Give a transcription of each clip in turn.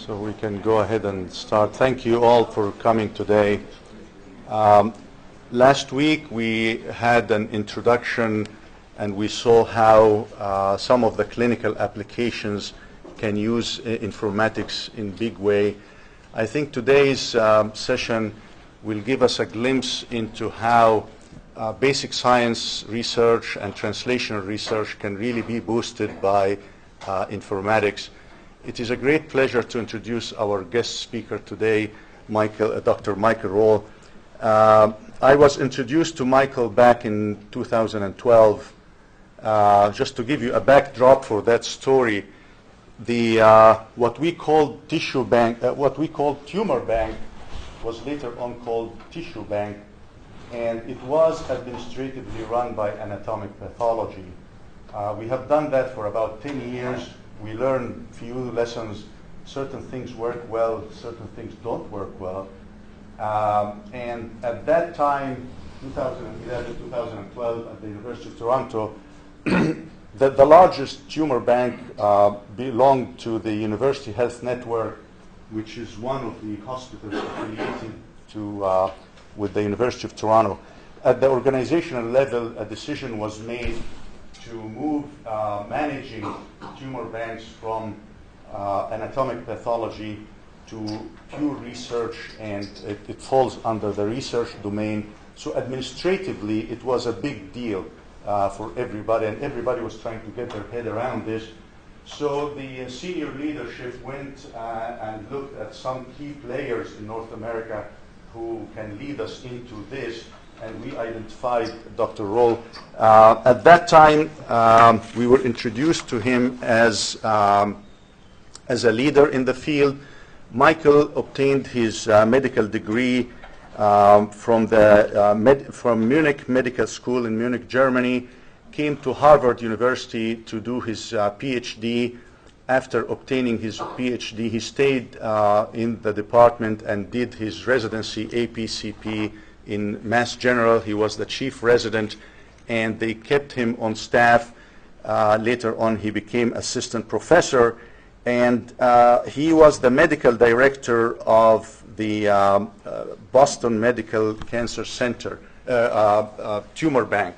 So we can go ahead and start. Thank you all for coming today. Last week we had an introduction and we saw how some of the clinical applications can use informatics in big way. I think today's session will give us a glimpse into how basic science research and translational research can really be boosted by informatics. It is a great pleasure to introduce our guest speaker today, Dr. Michael Roehrl. I was introduced to Michael back in 2012. Just to give you a backdrop for that story, what we call tissue bank, what we call tumor bank, was later on called tissue bank, and it was administratively run by anatomic pathology. We have done that for about 10 years. We learn few lessons. Certain things work well, certain things don't work well. And at that time, 2011, 2012, at the University of Toronto, the largest tumor bank belonged to the University Health Network, which is one of the hospitals affiliated with the University of Toronto. At the organizational level, a decision was made to move managing tumor banks from anatomic pathology to pure research, and it falls under the research domain. So administratively, it was a big deal for everybody, and everybody was trying to get their head around this. So the senior leadership went and looked at some key players in North America who can lead us into this, and we identified Dr. Roehrl. At that time, we were introduced to him as a leader in the field. Michael obtained his medical degree from Munich Medical School in Munich, Germany, came to Harvard University to do his PhD. After obtaining his PhD, he stayed in the department and did his residency APCP in Mass General. He was the chief resident, and they kept him on staff. Later on, he became assistant professor, and he was the medical director of the Boston Medical Cancer Center tumor bank.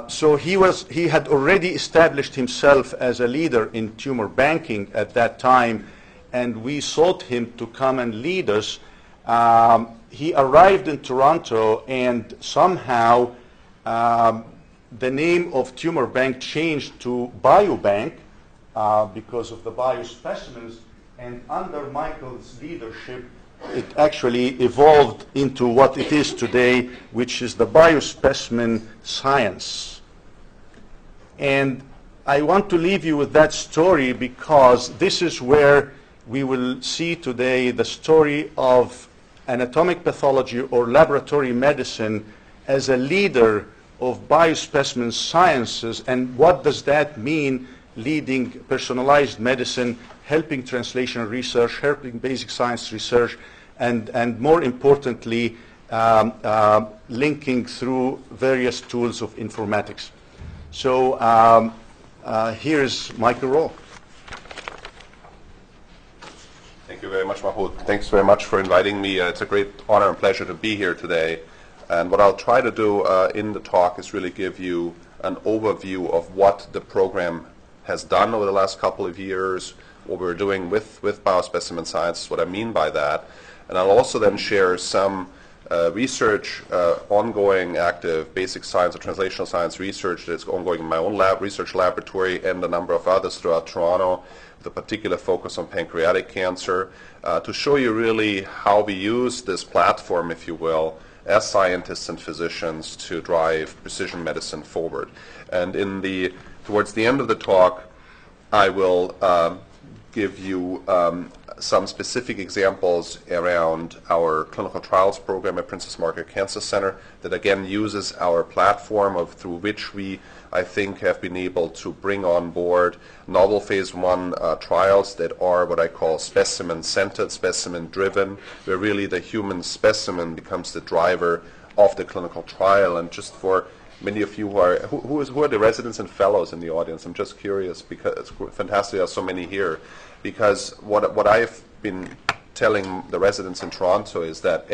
So he had already established himself as a leader in tumor banking at that time, and we sought him to come and lead us. He arrived in Toronto, and somehow the name of tumor bank changed to biobank because of the biospecimens, and under Michael's leadership, it actually evolved into what it is today, which is the biospecimen science. And I want to leave you with that story because this is where we will see today the story of anatomic pathology or laboratory medicine as a leader of biospecimen sciences, and what does that mean, leading personalized medicine, helping translational research, helping basic science research, and more importantly, linking through various tools of informatics. So here is Michael Roehrl. Thank you very much, Mahmoud. Thanks very much for inviting me. It's a great honor and pleasure to be here today. And what I'll try to do in the talk is really give you an overview of what the program has done over the last couple of years, what we're doing with biospecimen science, what I mean by that. And I'll also then share some research, ongoing active basic science or translational science research that's ongoing in my own research laboratory and a number of others throughout Toronto, with a particular focus on pancreatic cancer, to show you really how we use this platform, if you will, as scientists and physicians to drive precision medicine forward. And towards the end of the talk, I will give you some specific examples around our clinical trials program at Princess Margaret Cancer Center that again uses our platform through which we, I think, have been able to bring on board novel phase 1 trials that are what I call specimen-centered, specimen-driven, where really the human specimen becomes the driver of the clinical trial. And just for many of you who are, who are the residents and fellows in the audience? I'm just curious, because it's fantastic there are so many here. Because what I've been telling the residents in Toronto is that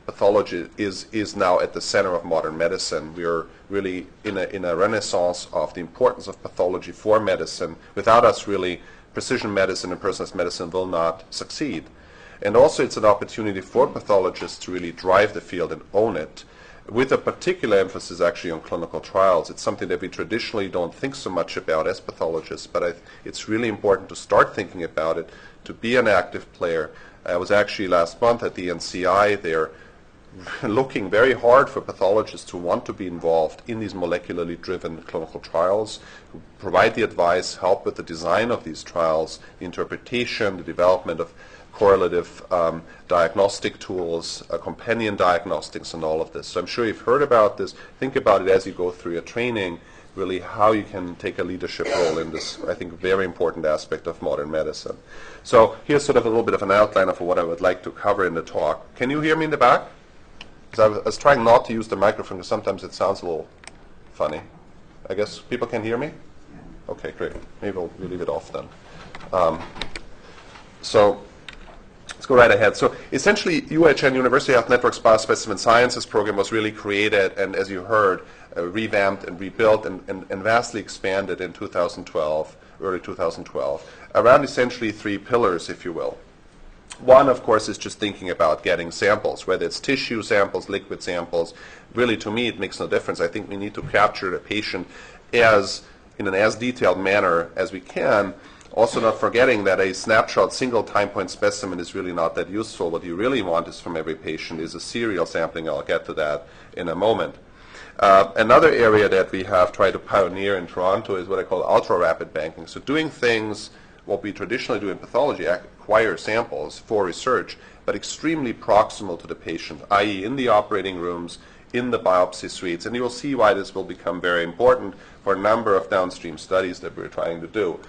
pathology is now at the center of modern medicine. We are really in a renaissance of the importance of pathology for medicine. Without us, really, precision medicine and personalized medicine will not succeed. And also it's an opportunity for pathologists to really drive the field and own it, with a particular emphasis actually on clinical trials. It's something that we traditionally don't think so much about as pathologists, but it's really important to start thinking about it, to be an active player. I was actually last month at the NCI. They're looking very hard for pathologists who want to be involved in these molecularly driven clinical trials, who provide the advice, help with the design of these trials, the interpretation, the development of correlative diagnostic tools, companion diagnostics, and all of this. So I'm sure you've heard about this. Think about it as you go through your training, really how you can take a leadership role in this, I think, very important aspect of modern medicine. So here's sort of a little bit of an outline of what I would like to cover in the talk. Can you hear me in the back? Because I was trying not to use the microphone because sometimes it sounds a little funny. I guess people can hear me? Okay, great. Maybe we'll leave it off then. So let's go right ahead. So essentially, UHN, University Health Network's Biospecimen Sciences program was really created and, as you heard, revamped and rebuilt and vastly expanded in 2012, early 2012, around essentially three pillars, if you will. One, of course, is just thinking about getting samples, whether it's tissue samples, liquid samples. Really, to me, it makes no difference. I think we need to capture the patient in an as detailed manner as we can. Also not forgetting that a snapshot single time point specimen is really not that useful. What you really want is from every patient is a serial sampling. I'll get to that in a moment. Another area that we have tried to pioneer in Toronto is what I call ultra-rapid banking. So doing things, what we traditionally do in pathology, acquire samples for research, but extremely proximal to the patient, i.e. in the operating rooms, in the biopsy suites. And you will see why this will become very important for a number of downstream studies that we're trying to do.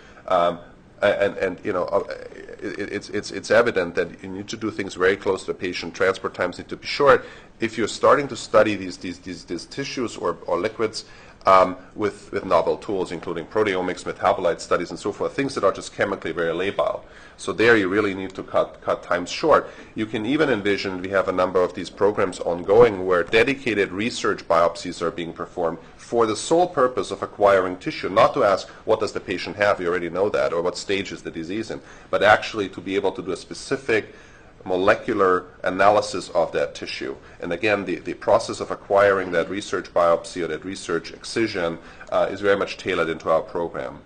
It's evident that you need to do things very close to the patient. Transport times need to be short. If you're starting to study these tissues or liquids with novel tools, including proteomics, metabolite studies, and so forth, things that are just chemically very labile. So there you really need to cut times short. You can even envision, we have a number of these programs ongoing where dedicated research biopsies are being performed for the sole purpose of acquiring tissue, not to ask what does the patient have, you already know that, or what stage is the disease in, but actually to be able to do a specific molecular analysis of that tissue. And again, the process of acquiring that research biopsy or that research excision is very much tailored into our program.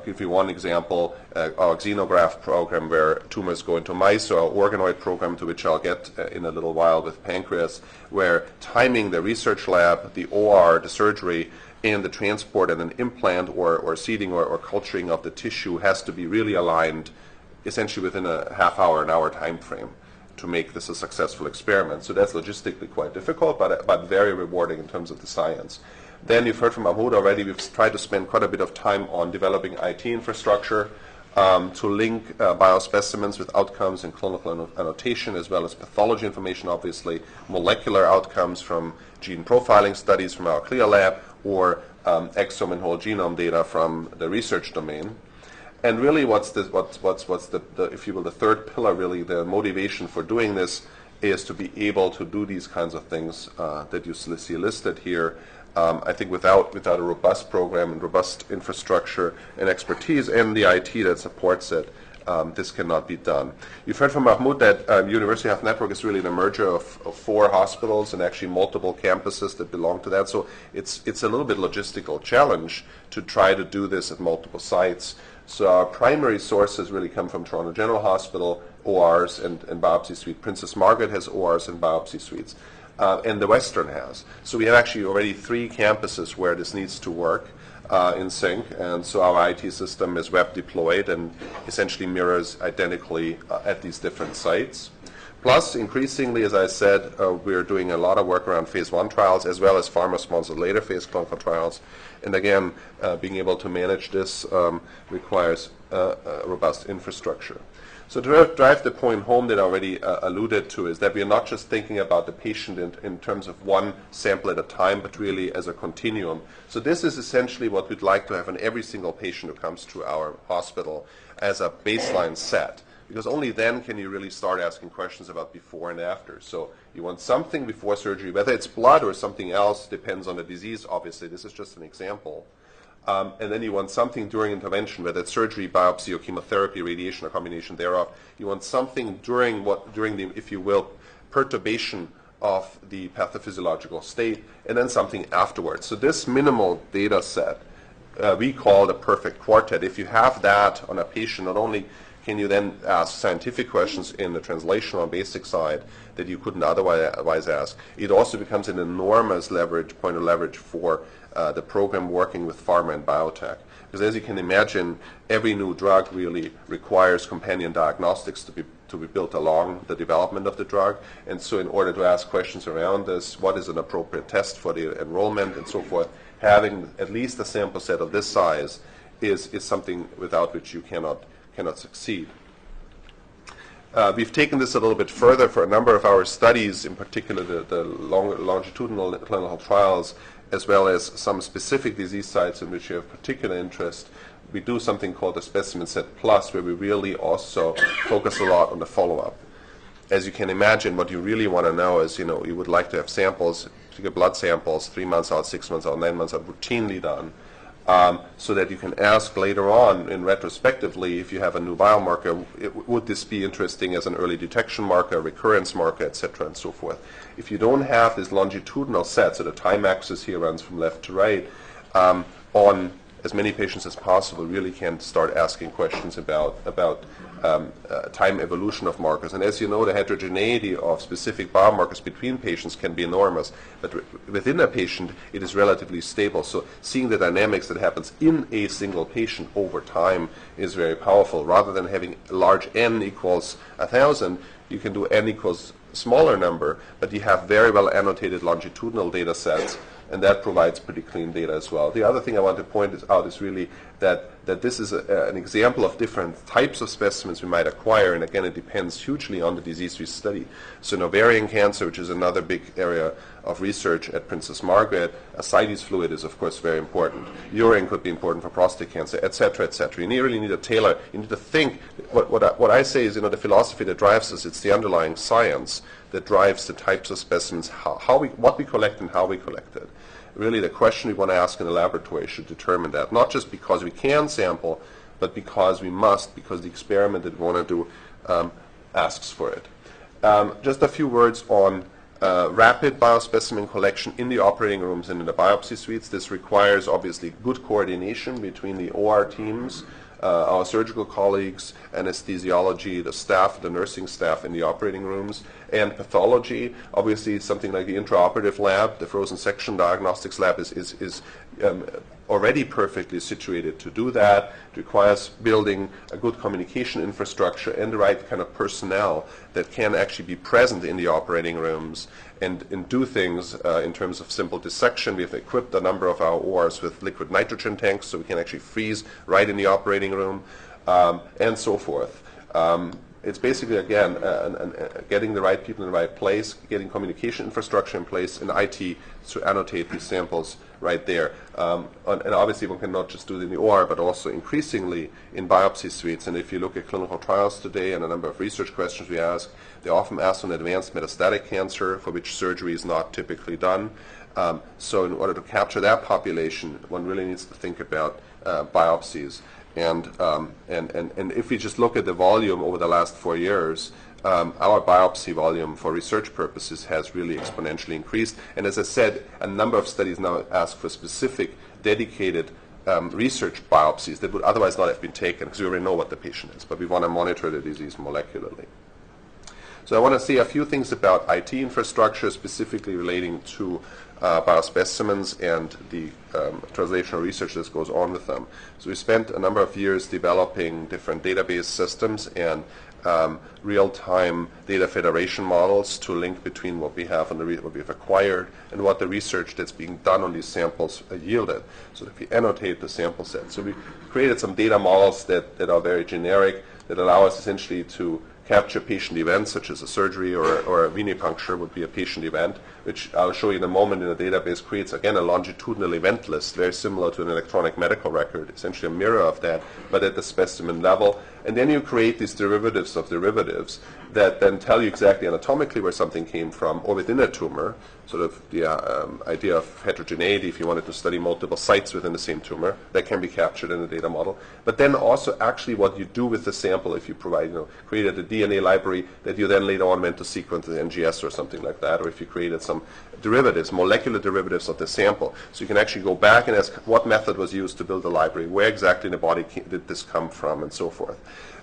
Give you one example, our xenograft program where tumors go into mice, or our organoid program, to which I'll get in a little while with pancreas, where timing the research lab, the OR, the surgery, and the transport and an implant or seeding or culturing of the tissue has to be really aligned essentially within a half hour, an hour time frame to make this a successful experiment. So that's logistically quite difficult, but very rewarding in terms of the science. Then you've heard from Mahmoud already, we've tried to spend quite a bit of time on developing IT infrastructure to link biospecimens with outcomes in clinical annotation, as well as pathology information, obviously, molecular outcomes from gene profiling studies from our CLIA lab, or exome and whole genome data from the research domain. And really what's the if you will, the third pillar, really, the motivation for doing this is to be able to do these kinds of things that you see listed here. I think without a robust program and robust infrastructure and expertise and the IT that supports it, this cannot be done. You've heard from Mahmoud that University Health Network is really the merger of 4 hospitals and actually multiple campuses that belong to that. So it's a little bit logistical challenge to try to do this at multiple sites. So our primary sources really come from Toronto General Hospital, ORs and biopsy suite. Princess Margaret has ORs and biopsy suites. And the Western has. So we have actually already 3 campuses where this needs to work in sync, and so our IT system is web deployed and essentially mirrors identically at these different sites. Plus, increasingly, as I said, we're doing a lot of work around phase 1 trials as well as pharma-sponsored later phase clinical trials. And again, being able to manage this requires a robust infrastructure. So to drive the point home that I already alluded to is that we are not just thinking about the patient in terms of one sample at a time, but really as a continuum. So this is essentially what we'd like to have on every single patient who comes to our hospital as a baseline set, because only then can you really start asking questions about before and after. So you want something before surgery, whether it's blood or something else, depends on the disease, obviously. This is just an example. And then you want something during intervention, whether it's surgery, biopsy, or chemotherapy, radiation, or combination thereof. You want something during the, if you will, perturbation of the pathophysiological state, and then something afterwards. So this minimal data set we call the perfect quartet. If you have that on a patient, not only can you then ask scientific questions in the translational and basic side that you couldn't otherwise ask, it also becomes an enormous point of leverage for the program working with pharma and biotech. Because as you can imagine, every new drug really requires companion diagnostics to be built along the development of the drug. And so in order to ask questions around this, what is an appropriate test for the enrollment and so forth, having at least a sample set of this size is something without which you cannot succeed. We've taken this a little bit further for a number of our studies, in particular the longitudinal clinical trials, as well as some specific disease sites in which you have particular interest. We do something called the Specimen Set Plus, where we really also focus a lot on the follow-up. As you can imagine, what you really want to know is, you would like to have samples, particular blood samples, 3 months out, 6 months out, 9 months out, routinely done, so that you can ask later on, in retrospectively, if you have a new biomarker, would this be interesting as an early detection marker, recurrence marker, etc., and so forth. If you don't have this longitudinal set, so the time axis here runs from left to right, on as many patients as possible, really can start asking questions about time evolution of markers. And as you know, the heterogeneity of specific biomarkers between patients can be enormous, but within a patient it is relatively stable. So seeing the dynamics that happens in a single patient over time is very powerful. Rather than having a large n equals 1,000, you can do n equals smaller number, but you have very well annotated longitudinal data sets, and that provides pretty clean data as well. The other thing I want to point out is really that this is an example of different types of specimens we might acquire, and again, it depends hugely on the disease we study. So in ovarian cancer, which is another big area of research at Princess Margaret, ascites fluid is of course very important. Urine could be important for prostate cancer, etc., etc. You really need to tailor, you need to think. What I say is, the philosophy that drives us, it's the underlying science that drives the types of specimens, what we collect and how we collect it. Really, the question we want to ask in the laboratory should determine that, not just because we can sample, but because we must, because the experiment that we want to do asks for it. Just a few words on rapid biospecimen collection in the operating rooms and in the biopsy suites. This requires, obviously, good coordination between the OR teams, our surgical colleagues, anesthesiology, the staff, the nursing staff in the operating rooms, and pathology. Obviously, something like the intraoperative lab, the frozen section diagnostics lab is already perfectly situated to do that. It requires building a good communication infrastructure and the right kind of personnel that can actually be present in the operating rooms and do things in terms of simple dissection. We have equipped a number of our ORs with liquid nitrogen tanks so we can actually freeze right in the operating room, and so forth. It's basically, again, getting the right people in the right place, getting communication infrastructure in place, and IT to annotate these samples right there. And obviously one can not just do it in the OR, but also increasingly in biopsy suites. And if you look at clinical trials today and a number of research questions we ask, they often ask on advanced metastatic cancer, for which surgery is not typically done. So in order to capture that population, one really needs to think about biopsies. And if we just look at the volume over the last 4 years, our biopsy volume for research purposes has really exponentially increased. And as I said, a number of studies now ask for specific, dedicated research biopsies that would otherwise not have been taken because we already know what the patient is, but we want to monitor the disease molecularly. So I want to say a few things about IT infrastructure, specifically relating to biospecimens and the translational research that goes on with them. So we spent a number of years developing different database systems and real-time data federation models to link between what we have and what we've acquired and what the research that's being done on these samples yielded, so that we annotate the sample set. So we created some data models that are very generic. that allow us essentially to capture patient events, such as a surgery or a venipuncture would be a patient event, which I'll show you in a moment in a database creates, again, a longitudinal event list, very similar to an electronic medical record, essentially a mirror of that, but at the specimen level. And then you create these derivatives of derivatives that then tell you exactly anatomically where something came from, or within a tumor, sort of the idea of heterogeneity, if you wanted to study multiple sites within the same tumor, that can be captured in a data model. But then also actually what you do with the sample, if you provide, created a DNA library that you then later on went to sequence the NGS or something like that, or if you created some derivatives, molecular derivatives of the sample. So you can actually go back and ask what method was used to build the library, where exactly in the body did this come from, and so forth.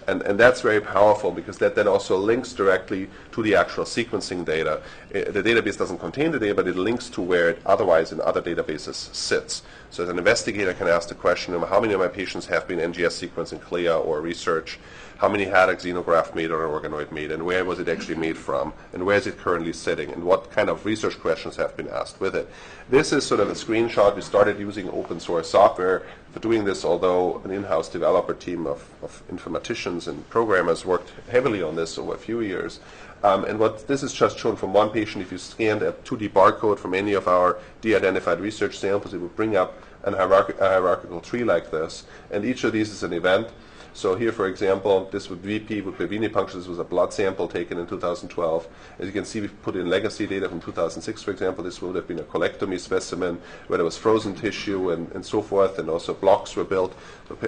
And that's very powerful because that then also links directly to the actual sequencing data. The database doesn't contain the data, but it links to where it otherwise in other databases sits. So as an investigator can ask the question, how many of my patients have been NGS sequenced in CLIA or research? How many had a xenograft made or an organoid made, and where was it actually made from, and where is it currently sitting, and what kind of research questions have been asked with it. This is sort of a screenshot. We started using open source software for doing this, although an in-house developer team of informaticians and programmers worked heavily on this over a few years. And what this is just shown from one patient. If you scanned a 2D barcode from any of our de-identified research samples, it would bring up a hierarchical tree like this, and each of these is an event. So here, for example, this would VP would be venipuncture. This was a blood sample taken in 2012. As you can see, we've put in legacy data from 2006, for example. This would have been a colectomy specimen where there was frozen tissue and so forth, and also blocks were built.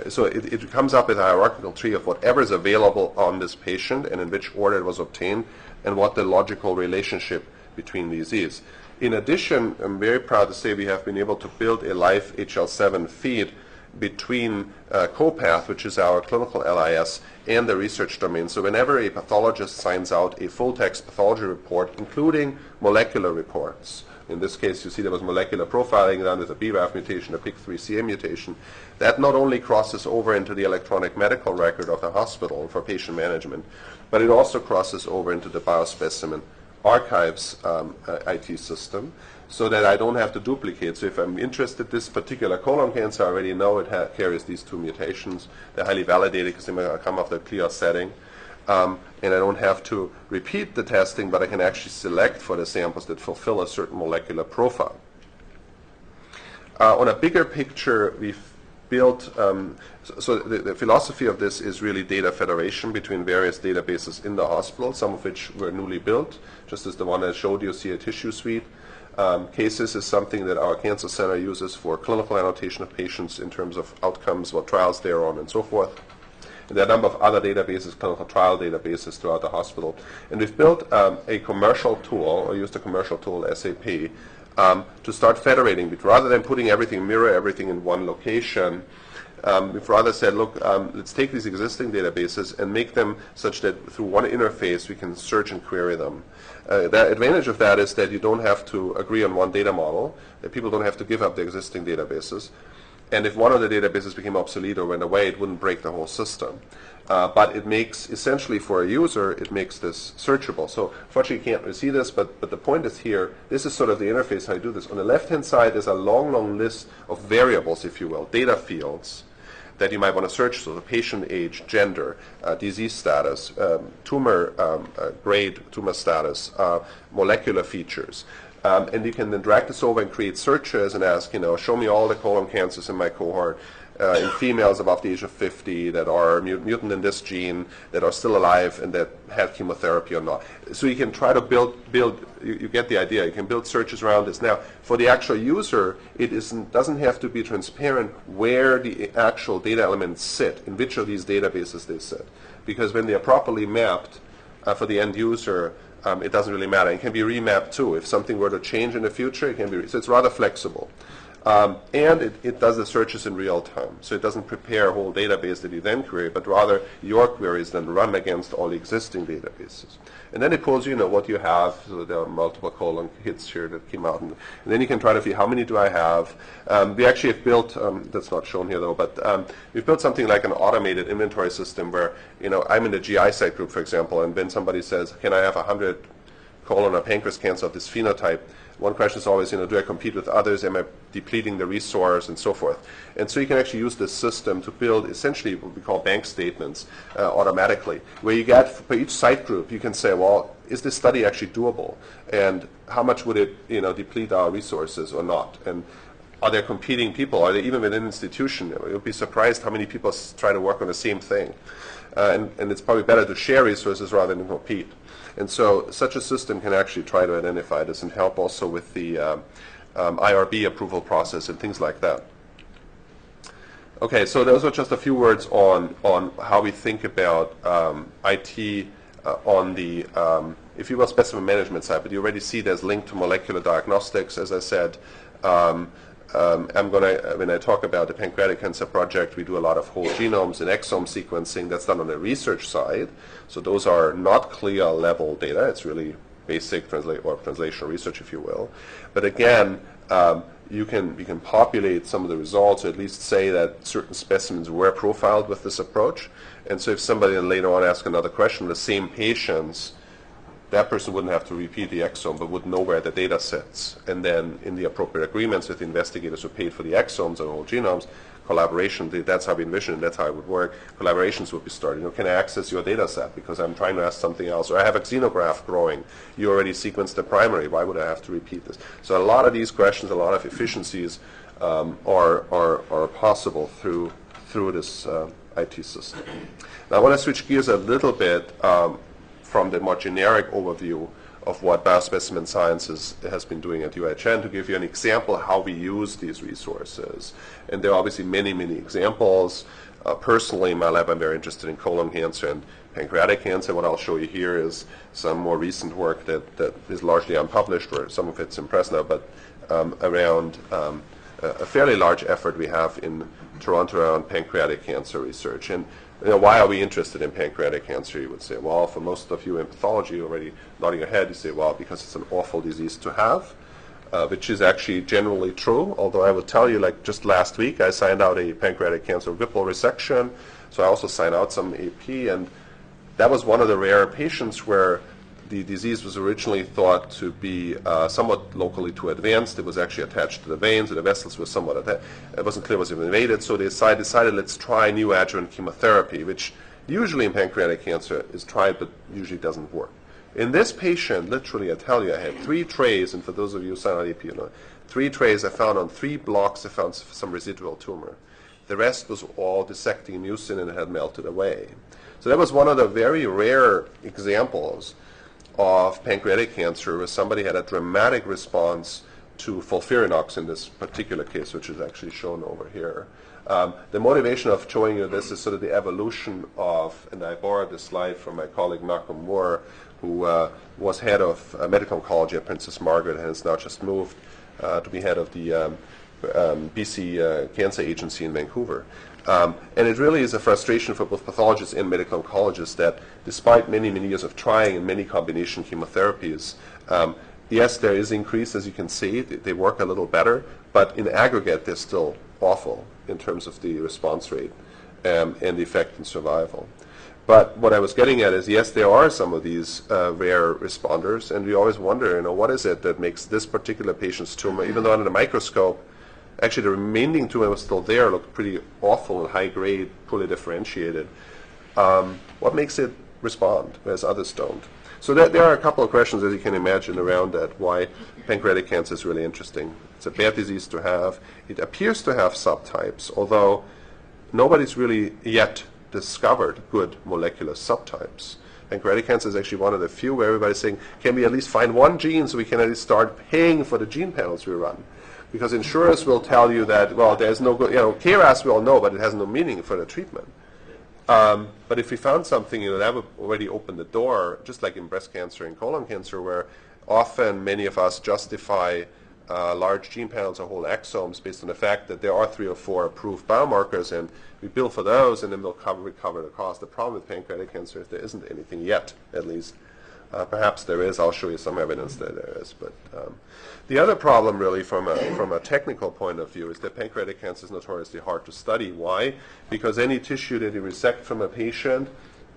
So it comes up with a hierarchical tree of whatever is available on this patient and in which order it was obtained and what the logical relationship between these is. In addition, I'm very proud to say we have been able to build a live HL7 feed between CoPath, which is our clinical LIS, and the research domain. So whenever a pathologist signs out a full-text pathology report, including molecular reports, in this case you see there was molecular profiling done with a BRAF mutation, a PIK3CA mutation, that not only crosses over into the electronic medical record of the hospital for patient management, but it also crosses over into the Biospecimen archives IT system, so that I don't have to duplicate. So if I'm interested in this particular colon cancer, I already know it carries these two mutations. They're highly validated because they might come off the clear setting. And I don't have to repeat the testing, but I can actually select for the samples that fulfill a certain molecular profile. On a bigger picture, we've built, so the philosophy of this is really data federation between various databases in the hospital, some of which were newly built, just as the one I showed you, see a tissue suite. Cases is something that our cancer center uses for clinical annotation of patients in terms of outcomes, what trials they're on, and so forth. And there are a number of other databases, clinical trial databases throughout the hospital. And we've built a commercial tool, or used a commercial tool, SAP, to start federating. But rather than putting everything, mirror everything in one location, we've rather said, look, let's take these existing databases and make them such that through one interface we can search and query them. The advantage of that is that you don't have to agree on one data model, that people don't have to give up the existing databases. And if one of the databases became obsolete or went away, it wouldn't break the whole system. But it makes, essentially for a user, it makes this searchable. So unfortunately you can't really see this, but the point is here, this is sort of the interface how you do this. On the left-hand side, there's a long, long list of variables, if you will, data fields that you might want to search. So the patient age, gender, disease status, tumor grade, tumor status, molecular features. And you can then drag this over and create searches and ask, show me all the colon cancers in my cohort in females above the age of 50 that are mutant in this gene, that are still alive and that had chemotherapy or not. So you can try to build. You get the idea. You can build searches around this. Now, for the actual user, it doesn't have to be transparent where the actual data elements sit, in which of these databases they sit. Because when they are properly mapped for the end user, it doesn't really matter. It can be remapped too. If something were to change in the future, it can be. So it's rather flexible. And it does the searches in real time. So it doesn't prepare a whole database that you then query, but rather your queries then run against all the existing databases. And then it pulls what you have. So there are multiple colon hits here that came out. And then you can try to see how many do I have. We actually have built, that's not shown here though, but we've built something like an automated inventory system where, I'm in the GI site group, for example, and when somebody says, can I have 100 colon or pancreas cancer of this phenotype, one question is always, do I compete with others? Am I depleting the resource, and so forth? And so you can actually use this system to build essentially what we call bank statements automatically, where you get for each site group, you can say, well, is this study actually doable? And how much would it deplete our resources or not? And are there competing people? Are they even within an institution? You'll be surprised how many people try to work on the same thing. And it's probably better to share resources rather than compete. And so such a system can actually try to identify this and help also with the IRB approval process and things like that. Okay, so those are just a few words on how we think about IT on the, if you will, specimen management side. But you already see there's linked to molecular diagnostics, as I said. I'm going to, when I talk about the pancreatic cancer project, we do a lot of whole genomes and exome sequencing. That's done on the research side. So those are not clear level data. It's really basic translational research, if you will. But again, we can populate some of the results, or at least say that certain specimens were profiled with this approach. And so if somebody later on asks another question, the same patients, that person wouldn't have to repeat the exome, but would know where the data sits. And then in the appropriate agreements with the investigators who paid for the exomes and whole genomes, collaboration, that's how we envision it, that's how it would work. Collaborations would be started. Can I access your data set because I'm trying to ask something else? Or I have a xenograph growing. You already sequenced the primary. Why would I have to repeat this? So a lot of these questions, a lot of efficiencies are possible through this IT system. Now I want to switch gears a little bit from the more generic overview of what Biospecimen Sciences has been doing at UHN to give you an example of how we use these resources. And there are obviously many, many examples. Personally, in my lab, I'm very interested in colon cancer and pancreatic cancer. What I'll show you here is some more recent work that is largely unpublished, or some of it's in press now, but around a fairly large effort we have in Toronto around pancreatic cancer research. And why are we interested in pancreatic cancer? You would say, well, for most of you in pathology already nodding your head, you say, well, because it's an awful disease to have, which is actually generally true. Although I will tell you, like just last week, I signed out a pancreatic cancer Whipple resection. So I also signed out some AP, and that was one of the rare patients where the disease was originally thought to be somewhat locally too advanced. It was actually attached to the veins, and the vessels were somewhat attached. It wasn't clear it was invaded, so they decided let's try neoadjuvant chemotherapy, which usually in pancreatic cancer is tried but usually doesn't work. In this patient, literally, I tell you, I had 3 trays, and for those of you who sign on AP, 3 trays I found on 3 blocks, I found some residual tumor. The rest was all dissecting mucin and it had melted away. So that was one of the very rare examples of pancreatic cancer where somebody had a dramatic response to FOLFIRINOX in this particular case, which is actually shown over here. The motivation of showing you this is sort of the evolution of, and I borrowed this slide from my colleague Malcolm Moore, who was head of medical oncology at Princess Margaret and has now just moved to be head of the BC Cancer Agency in Vancouver. And it really is a frustration for both pathologists and medical oncologists that despite many, many years of trying and many combination chemotherapies, yes, there is increase, as you can see. They work a little better, but in aggregate, they're still awful in terms of the response rate and the effect in survival. But what I was getting at is, yes, there are some of these rare responders, and we always wonder, what is it that makes this particular patient's tumor, even though under the microscope, actually the remaining tumor was still there, looked pretty awful and high grade, poorly differentiated. What makes it respond, whereas others don't? So there are a couple of questions, as you can imagine, around that, why pancreatic cancer is really interesting. It's a bad disease to have. It appears to have subtypes, although nobody's really yet discovered good molecular subtypes. Pancreatic cancer is actually one of the few where everybody's saying, can we at least find one gene so we can at least start paying for the gene panels we run? Because insurers will tell you that, well, there's no good, KRAS we all know, but it has no meaning for the treatment. But if we found something, that would already open the door, just like in breast cancer and colon cancer, where often many of us justify large gene panels or whole exomes based on the fact that there are 3 or 4 approved biomarkers, and we bill for those, and then we'll recover the cost. The problem with pancreatic cancer is there isn't anything yet, at least. Perhaps there is. I'll show you some evidence that there is. But the other problem, really, from a technical point of view, is that pancreatic cancer is notoriously hard to study. Why? Because any tissue that you resect from a patient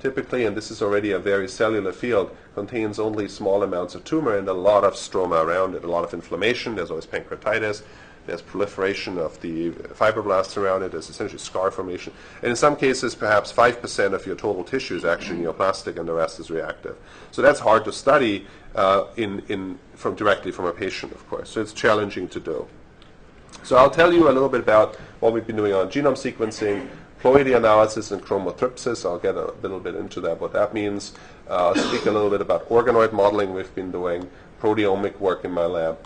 typically, and this is already a very cellular field, contains only small amounts of tumor and a lot of stroma around it, a lot of inflammation. There's always pancreatitis. There's proliferation of the fibroblasts around it. There's essentially scar formation. And in some cases, perhaps 5% of your total tissue is actually neoplastic and the rest is reactive. So that's hard to study directly from a patient, of course. So it's challenging to do. So I'll tell you a little bit about what we've been doing on genome sequencing, ploidy analysis, and chromothripsis. I'll get a little bit into that, what that means. I'll speak a little bit about organoid modeling we've been doing, proteomic work in my lab.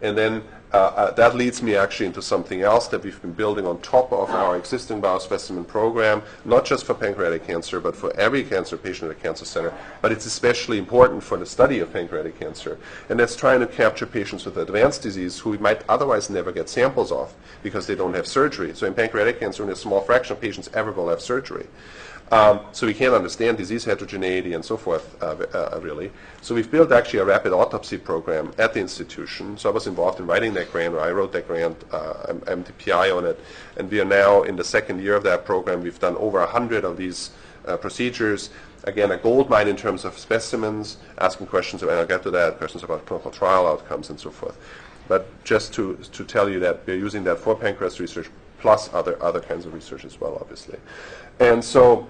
And then that leads me actually into something else that we've been building on top of our existing biospecimen program, not just for pancreatic cancer, but for every cancer patient at a cancer center. But it's especially important for the study of pancreatic cancer. And that's trying to capture patients with advanced disease who we might otherwise never get samples of because they don't have surgery. So in pancreatic cancer, only a small fraction of patients ever will have surgery. So we can't understand disease heterogeneity and so forth, really. So we've built actually a rapid autopsy program at the institution. So I was involved in writing that grant, or I wrote that grant. I'm the PI on it. And we are now in the second year of that program. We've done over 100 of these procedures. Again, a gold mine in terms of specimens, asking questions, and I'll get to that, questions about clinical trial outcomes and so forth. But just to tell you that we're using that for pancreas research, plus other kinds of research as well, obviously. And so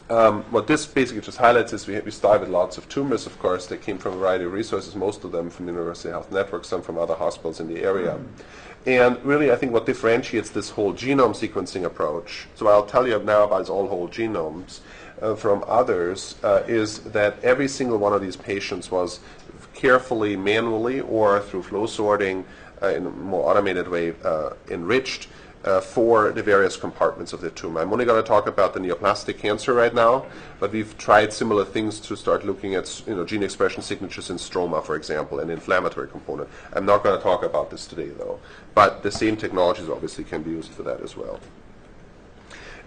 what this basically just highlights is we started with lots of tumors, of course. They came from a variety of resources, most of them from the University Health Network, some from other hospitals in the area. And really, I think what differentiates this whole genome sequencing approach, so I'll tell you now about all whole genomes from others, is that every single one of these patients was carefully, manually, or through flow sorting in a more automated way, enriched for the various compartments of the tumor. I'm only going to talk about the neoplastic cancer right now, but we've tried similar things to start looking at gene expression signatures in stroma, for example, an inflammatory component. I'm not going to talk about this today, though, but the same technologies obviously can be used for that as well.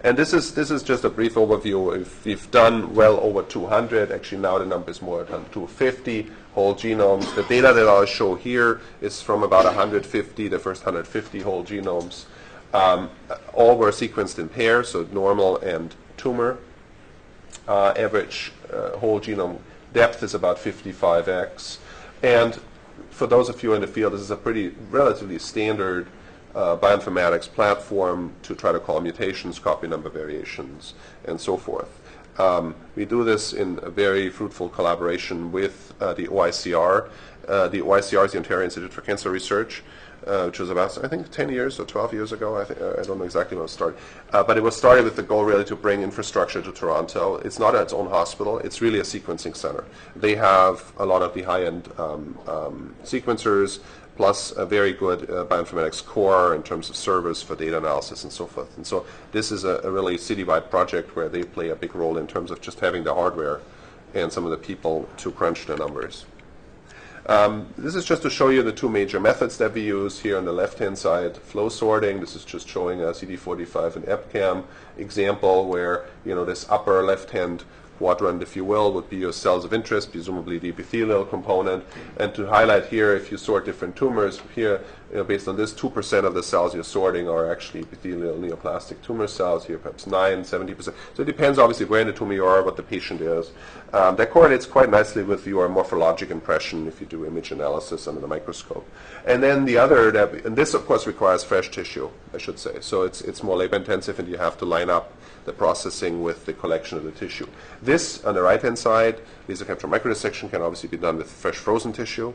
And this is just a brief overview. We've done well over 200. Actually, now the number is more than 250 whole genomes. The data that I'll show here is from about 150, the first 150 whole genomes. All were sequenced in pairs, so normal and tumor. Average whole genome depth is about 55x. And for those of you in the field, this is a relatively standard bioinformatics platform to try to call mutations, copy number variations, and so forth. We do this in a very fruitful collaboration with the OICR. The OICR is the Ontario Institute for Cancer Research, which was about, I think, 10 years or 12 years ago. I don't know exactly when it started. But it was started with the goal really to bring infrastructure to Toronto. It's not its own hospital. It's really a sequencing center. They have a lot of the high-end sequencers, plus a very good bioinformatics core in terms of servers for data analysis and so forth. And so this is a really citywide project where they play a big role in terms of just having the hardware and some of the people to crunch the numbers. This is just to show you the two major methods that we use here on the left-hand side. Flow sorting, this is just showing a CD45 and EpCAM example where, this upper left-hand quadrant, if you will, would be your cells of interest, presumably the epithelial component. And to highlight here, if you sort different tumors, here, based on this, 2% of the cells you're sorting are actually epithelial neoplastic tumor cells, here perhaps 9, 70%. So it depends obviously where in the tumor you are, what the patient is. That correlates quite nicely with your morphologic impression if you do image analysis under the microscope. And then the other, and this of course requires fresh tissue, I should say. So it's more labor intensive and you have to line up the processing with the collection of the tissue. This, on the right-hand side, laser capture microdissection can obviously be done with fresh frozen tissue.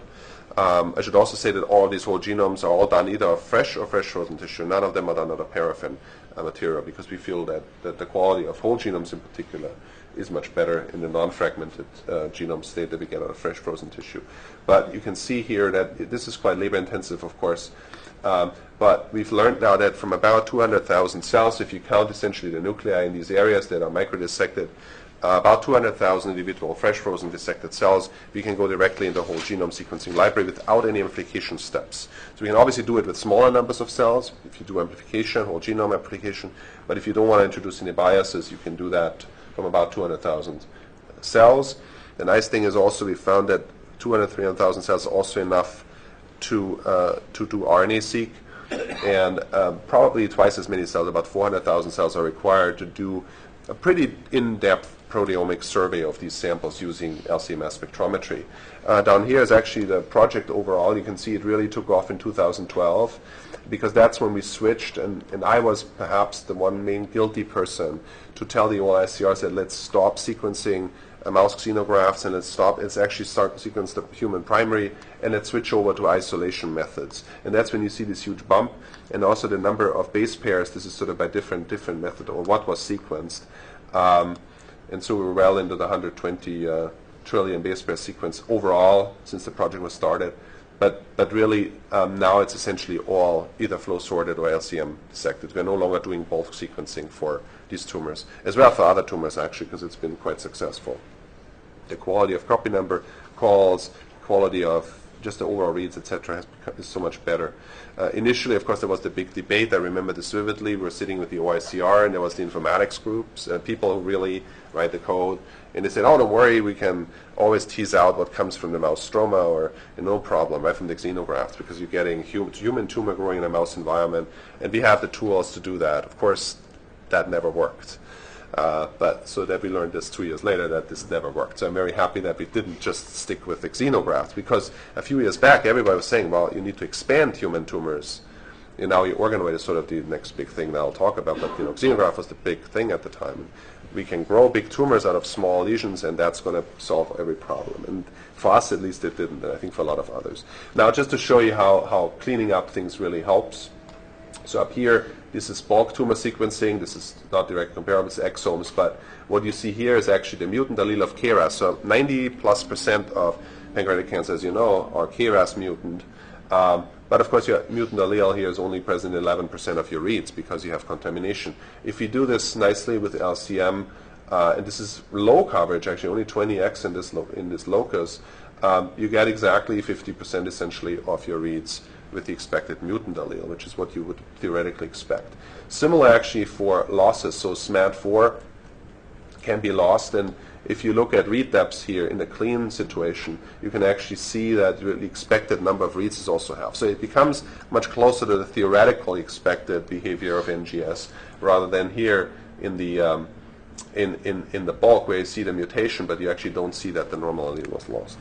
I should also say that all of these whole genomes are all done either of fresh or fresh frozen tissue. None of them are done out of paraffin material because we feel that the quality of whole genomes in particular is much better in the non-fragmented genome state that we get out of fresh frozen tissue. But you can see here that this is quite labor intensive, of course. But we've learned now that from about 200,000 cells, if you count essentially the nuclei in these areas that are microdissected, about 200,000 individual fresh frozen dissected cells, we can go directly into the whole genome sequencing library without any amplification steps. So we can obviously do it with smaller numbers of cells, if you do amplification, whole genome amplification, but if you don't want to introduce any biases, you can do that from about 200,000 cells. The nice thing is also we found that 200,000, 300,000 cells is also enough to do RNA-seq, and probably twice as many cells, about 400,000 cells are required to do a pretty in-depth proteomic survey of these samples using LC-MS spectrometry. Down here is actually the project overall. You can see it really took off in 2012 because that's when we switched, and I was perhaps the one main guilty person to tell the OICRs that let's stop sequencing mouse xenografts and let's actually start sequence the human primary and let's switch over to isolation methods. And that's when you see this huge bump, and also the number of base pairs. This is sort of by different method or what was sequenced. And so we were well into the 120 trillion base pair sequence overall since the project was started. But really now it's essentially all either flow sorted or LCM dissected. We're no longer doing bulk sequencing for these tumors, as well for other tumors actually, because it's been quite successful. The quality of copy number calls, quality of just the overall reads, etc., is so much better. Initially, of course, there was the big debate. I remember this vividly. We were sitting with the OICR, and there was the informatics groups, people who really write the code, and they said, "Oh, don't worry, we can always tease out what comes from the mouse stroma, or no problem, right from the xenografts, because you're getting human tumor growing in a mouse environment, and we have the tools to do that." Of course, that never worked. But so that we learned this 2 years later that this never worked. So I'm very happy that we didn't just stick with the xenografts, because a few years back everybody was saying, well, you need to expand human tumors. You know, your organoid is sort of the next big thing that I'll talk about, but xenograft was the big thing at the time. We can grow big tumors out of small lesions, and that's going to solve every problem. And for us, at least, it didn't, and I think for a lot of others. Now, just to show you how cleaning up things really helps. So up here, this is bulk tumor sequencing. This is not direct comparable, it's exomes, but what you see here is actually the mutant allele of KRAS. So 90+% of pancreatic cancer, as you know, are KRAS mutant. But of course, your mutant allele here is only present in 11% of your reads because you have contamination. If you do this nicely with LCM, and this is low coverage, actually only 20x in this locus, you get exactly 50% essentially of your reads with the expected mutant allele, which is what you would theoretically expect. Similar actually for losses. So SMAD4 can be lost, and if you look at read depths here in the clean situation, you can actually see that the expected number of reads is also half. So it becomes much closer to the theoretically expected behavior of NGS rather than here in the in the bulk where you see the mutation, but you actually don't see that the normal allele was lost.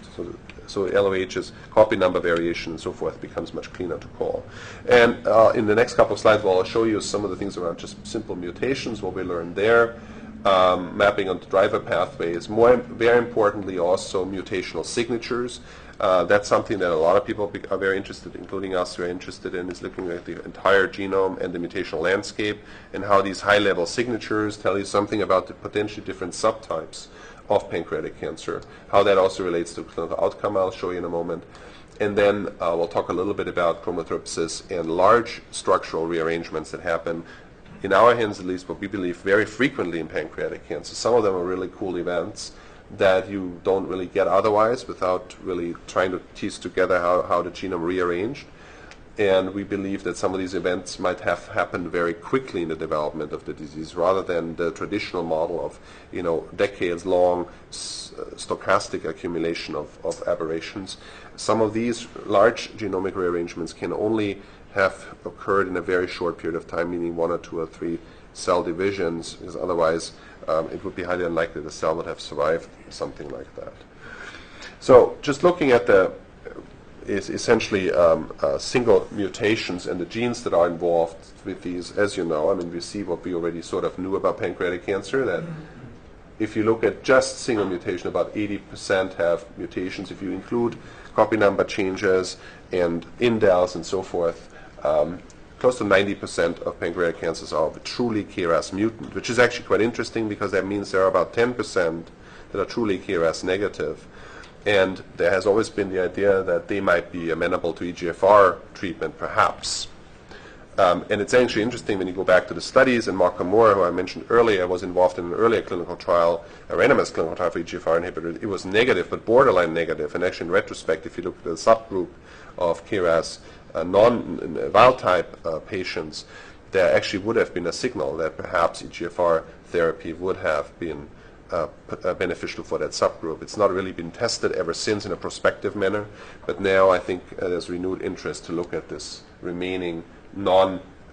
So LOH's copy number variation and so forth becomes much cleaner to call. And in the next couple of slides, well, I'll show you some of the things around just simple mutations, what we learned there. Mapping onto driver pathways. Very importantly, also mutational signatures. That's something that a lot of people are very interested in, including us, who are interested in, is looking at the entire genome and the mutational landscape and how these high-level signatures tell you something about the potentially different subtypes of pancreatic cancer, how that also relates to clinical outcome. I'll show you in a moment. And then we'll talk a little bit about chromothripsis and large structural rearrangements that happen in our hands, at least, what we believe very frequently in pancreatic cancer. Some of them are really cool events that you don't really get otherwise without really trying to tease together how the genome rearranged. And we believe that some of these events might have happened very quickly in the development of the disease, rather than the traditional model of, decades-long stochastic accumulation of aberrations. Some of these large genomic rearrangements can only have occurred in a very short period of time, meaning 1 or 2 or 3 cell divisions, because otherwise it would be highly unlikely the cell would have survived something like that. So just looking at is essentially single mutations and the genes that are involved with these, as you know, we see what we already sort of knew about pancreatic cancer, that if you look at just single mutation, about 80% have mutations. If you include copy number changes and indels and so forth, close to 90% of pancreatic cancers are truly KRAS mutant, which is actually quite interesting because that means there are about 10% that are truly KRAS negative. And there has always been the idea that they might be amenable to EGFR treatment, perhaps. And it's actually interesting when you go back to the studies, and Mark Moore, who I mentioned earlier, was involved in an earlier clinical trial, a randomized clinical trial for EGFR inhibitor. It was negative, but borderline negative. And actually, in retrospect, if you look at the subgroup of KRAS non-wild-type patients, there actually would have been a signal that perhaps EGFR therapy would have been beneficial for that subgroup. It's not really been tested ever since in a prospective manner, but now I think there's renewed interest to look at this remaining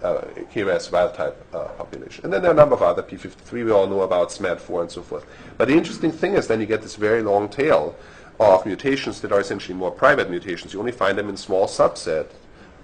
KRAS wild-type population. And then there are a number of other P53 we all know about, SMAD4 and so forth. But the interesting thing is then you get this very long tail of mutations that are essentially more private mutations. You only find them in small subset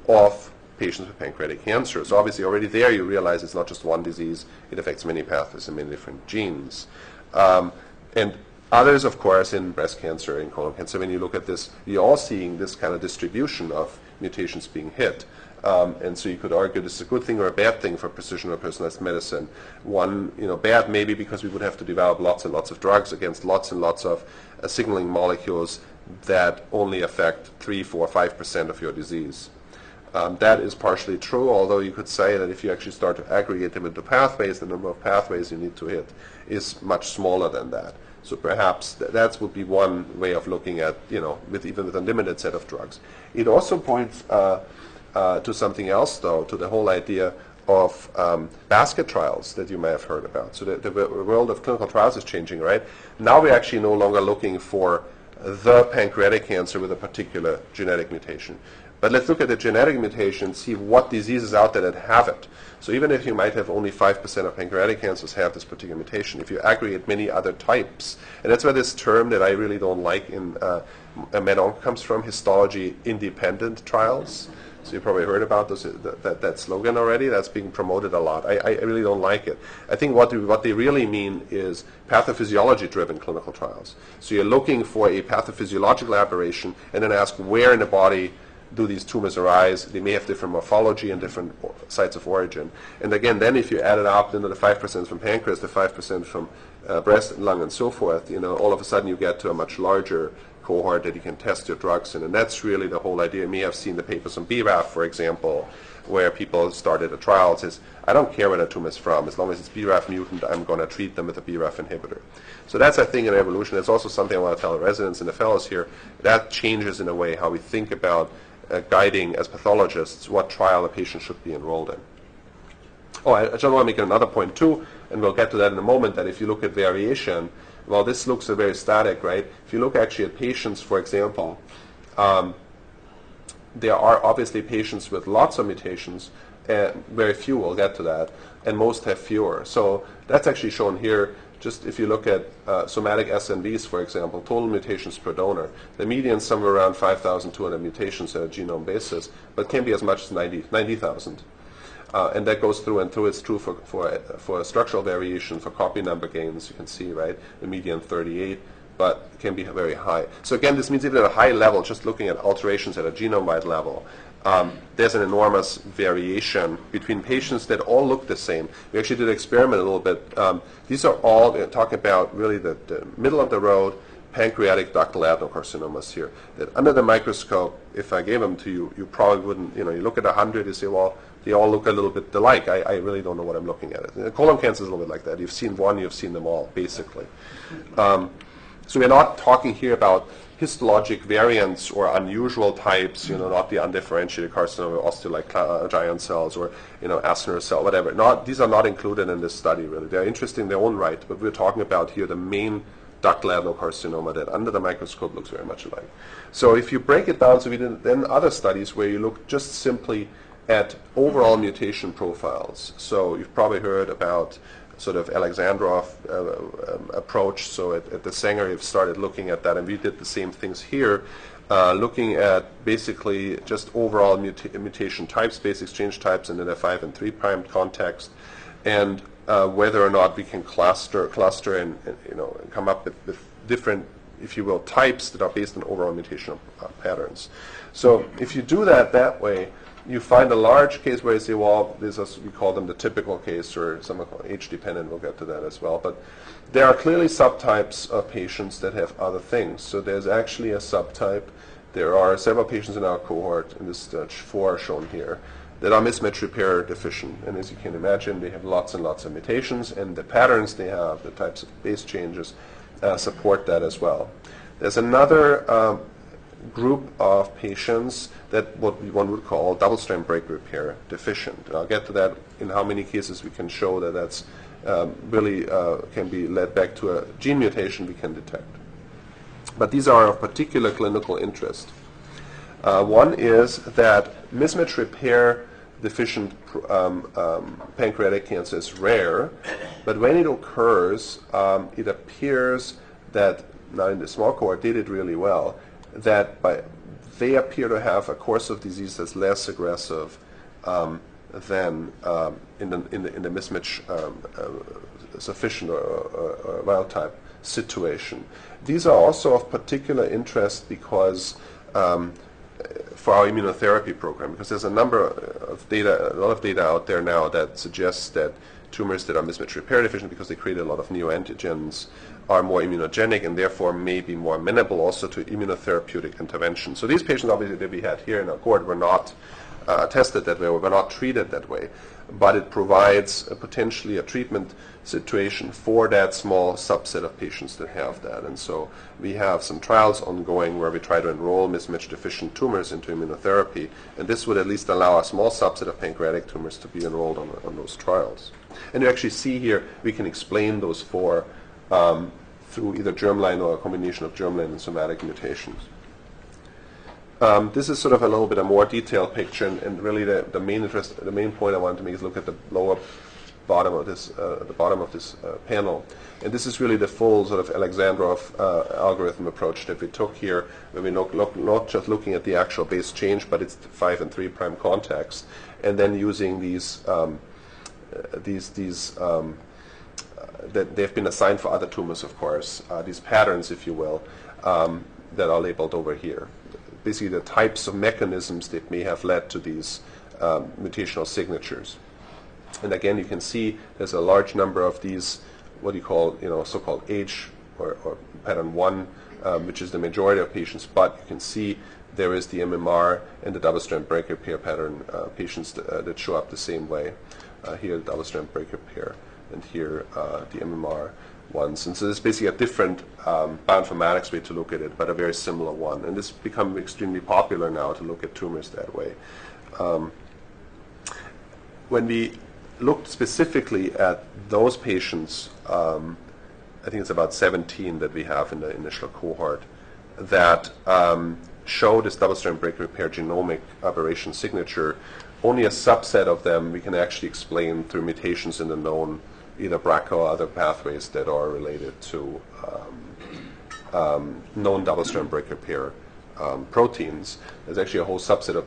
of patients with pancreatic cancer. So obviously already there you realize it's not just one disease, it affects many pathways and many different genes. And others, of course, in breast cancer and colon cancer, when you look at this, you're all seeing this kind of distribution of mutations being hit. And so you could argue this is a good thing or a bad thing for precision or personalized medicine. One, bad maybe because we would have to develop lots and lots of drugs against lots and lots of signaling molecules that only affect 3, 4, 5% of your disease. That is partially true, although you could say that if you actually start to aggregate them into pathways, the number of pathways you need to hit is much smaller than that. So perhaps that would be one way of looking at, even with a limited set of drugs. It also points to something else, though, to the whole idea of basket trials that you may have heard about. So the world of clinical trials is changing, right? Now we're actually no longer looking for the pancreatic cancer with a particular genetic mutation. But let's look at the genetic mutation and see what diseases out there that have it. So even if you might have only 5% of pancreatic cancers have this particular mutation, if you aggregate many other types, and that's where this term that I really don't like in MRoehri comes from, histology-independent trials. So you probably heard about that slogan already. That's being promoted a lot. I really don't like it. I think what they really mean is pathophysiology-driven clinical trials. So you're looking for a pathophysiological aberration and then ask where in the body do these tumors arise. They may have different morphology and different sites of origin. And again, then if you add it up, then the 5% from pancreas, the 5% from breast and lung and so forth, all of a sudden you get to a much larger cohort that you can test your drugs in. And that's really the whole idea. You may have seen the papers on BRAF, for example, where people started a trial that says, I don't care where the tumor is from. As long as it's BRAF mutant, I'm going to treat them with a BRAF inhibitor. So that's, I think, an evolution. That's also something I want to tell the residents and the fellows here. That changes, in a way, how we think about guiding, as pathologists, what trial a patient should be enrolled in. Oh, I just want to make another point, too, and we'll get to that in a moment, that if you look at variation, well, this looks very static, right? If you look actually at patients, for example, there are obviously patients with lots of mutations, and very few, we'll get to that, and most have fewer. So that's actually shown here. Just if you look at somatic SNVs, for example, total mutations per donor, the median is somewhere around 5,200 mutations on a genome basis, but can be as much as 90,000. And that goes through and through. It's true for structural variation, for copy number gains, you can see, right? The median 38, but it can be very high. So again, this means even at a high level, just looking at alterations at a genome-wide level, there's an enormous variation between patients that all look the same. We actually did an experiment a little bit. These are all talking about really the middle of the road pancreatic ductal adenocarcinomas here. That under the microscope, if I gave them to you, you probably wouldn't, you look at 100, you say, well, they all look a little bit alike. I really don't know what I'm looking at. Colon cancer is a little bit like that. You've seen one, you've seen them all, basically. So we're not talking here about histologic variants or unusual types, not the undifferentiated carcinoma, osteolike giant cells, or Asner cell, whatever. These are not included in this study, really. They're interesting in their own right, but we're talking about here the main ductal adenocarcinoma that under the microscope looks very much alike. So if you break it down, so we did then other studies where you look just simply at overall mutation profiles. So you've probably heard about sort of Alexandrov approach. So at the Sanger, you've started looking at that, and we did the same things here, looking at basically just overall mutation types, base exchange types, and in a 5' and 3' context, and whether or not we can cluster and come up with different, if you will, types that are based on overall mutation patterns. So if you do that way, you find a large case where you say, well, we call them the typical case, or some are called age-dependent. We'll get to that as well. But there are clearly subtypes of patients that have other things. So there's actually a subtype. There are several patients in our cohort, in this stage 4 shown here, that are mismatch repair deficient. And as you can imagine, they have lots and lots of mutations, and the patterns they have, the types of base changes, support that as well. There's another group of patients that what one would call double-strand break repair deficient. And I'll get to that in how many cases we can show that that's really can be led back to a gene mutation we can detect. But these are of particular clinical interest. One is that mismatch repair deficient pancreatic cancer is rare, but when it occurs, it appears that, now in the small cohort they did really well, that they appear to have a course of disease that's less aggressive than in the mismatch sufficient or wild type situation. These are also of particular interest because for our immunotherapy program, because there's a number of data, a lot of data out there now that suggests that tumors that are mismatch repair deficient, because they create a lot of neoantigens, are more immunogenic and therefore may be more amenable also to immunotherapeutic intervention. So these patients, obviously, that we had here in our cohort were not tested that way, or were not treated that way, but it provides potentially a treatment situation for that small subset of patients that have that. And so we have some trials ongoing where we try to enroll mismatch deficient tumors into immunotherapy, and this would at least allow a small subset of pancreatic tumors to be enrolled on those trials. And you actually see here we can explain those four through either germline or a combination of germline and somatic mutations. This is sort of a little bit a more detailed picture, and really the main point I wanted to make is look at the lower bottom of this, panel. And this is really the full sort of Alexandrov algorithm approach that we took here, where we not just looking at the actual base change, but it's the 5' and 3' context, and then using these that they've been assigned for other tumors, of course, these patterns, if you will, that are labeled over here. Basically the types of mechanisms that may have led to these mutational signatures. And again, you can see there's a large number of these, what you call, so-called H or pattern 1, which is the majority of patients, but you can see there is the MMR and the double-strand break repair pattern patients that show up the same way. Here, the double-strand break repair, and here the MMR ones. And so this is basically a different bioinformatics way to look at it, but a very similar one. And this has become extremely popular now to look at tumors that way. When we looked specifically at those patients, I think it's about 17 that we have in the initial cohort, that show this double-strand break repair genomic aberration signature. Only a subset of them we can actually explain through mutations in the known either BRCA or other pathways that are related to known double-strand break repair proteins. There's actually a whole subset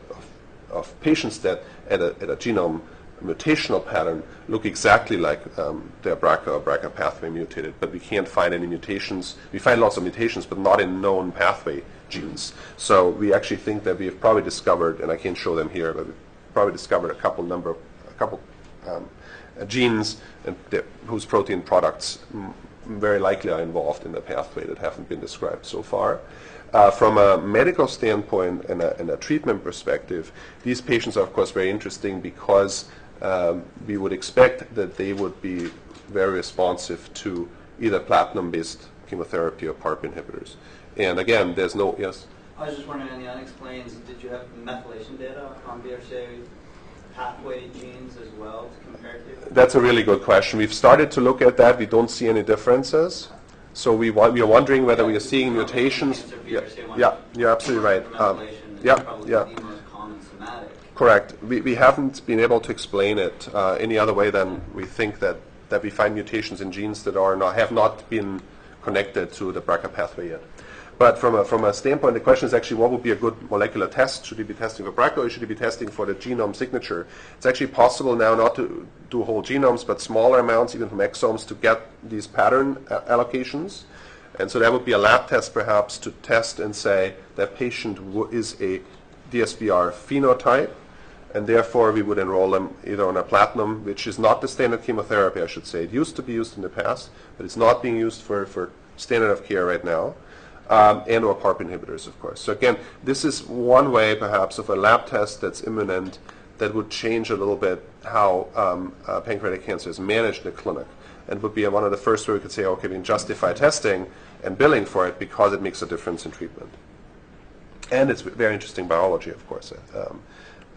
of patients that at a genome mutational pattern look exactly like their BRCA or BRCA pathway mutated, but we can't find any mutations. We find lots of mutations, but not in known pathway genes. So we actually think that we have probably discovered, and I can't show them here, but we've probably discovered a couple genes whose protein products very likely are involved in the pathway that haven't been described so far. From a medical standpoint and a treatment perspective, these patients are of course very interesting because we would expect that they would be very responsive to either platinum-based chemotherapy or PARP inhibitors. And again, there's no, yes? I was just wondering, on the unexplained, did you have methylation data on BRCA pathway genes as well to compare to? That's a really good question. We've started to look at that. We don't see any differences. So we are wondering whether we are seeing mutations. Yeah, you're absolutely right. Yeah. The most common somatic. Correct. We haven't been able to explain it any other way than we think that we find mutations in genes that have not been connected to the BRCA pathway yet. But from a standpoint, the question is actually what would be a good molecular test? Should we be testing for BRCA or should we be testing for the genome signature? It's actually possible now not to do whole genomes, but smaller amounts, even from exomes, to get these pattern allocations. And so that would be a lab test perhaps to test and say that patient is a DSBR phenotype, and therefore we would enroll them either on a platinum, which is not the standard chemotherapy, I should say. It used to be used in the past, but it's not being used for standard of care right now. And or PARP inhibitors, of course. So again, this is one way, perhaps, of a lab test that's imminent that would change a little bit how pancreatic cancer is managed in the clinic, and would be one of the first where we could say, okay, we can justify testing and billing for it because it makes a difference in treatment. And it's very interesting biology, of course,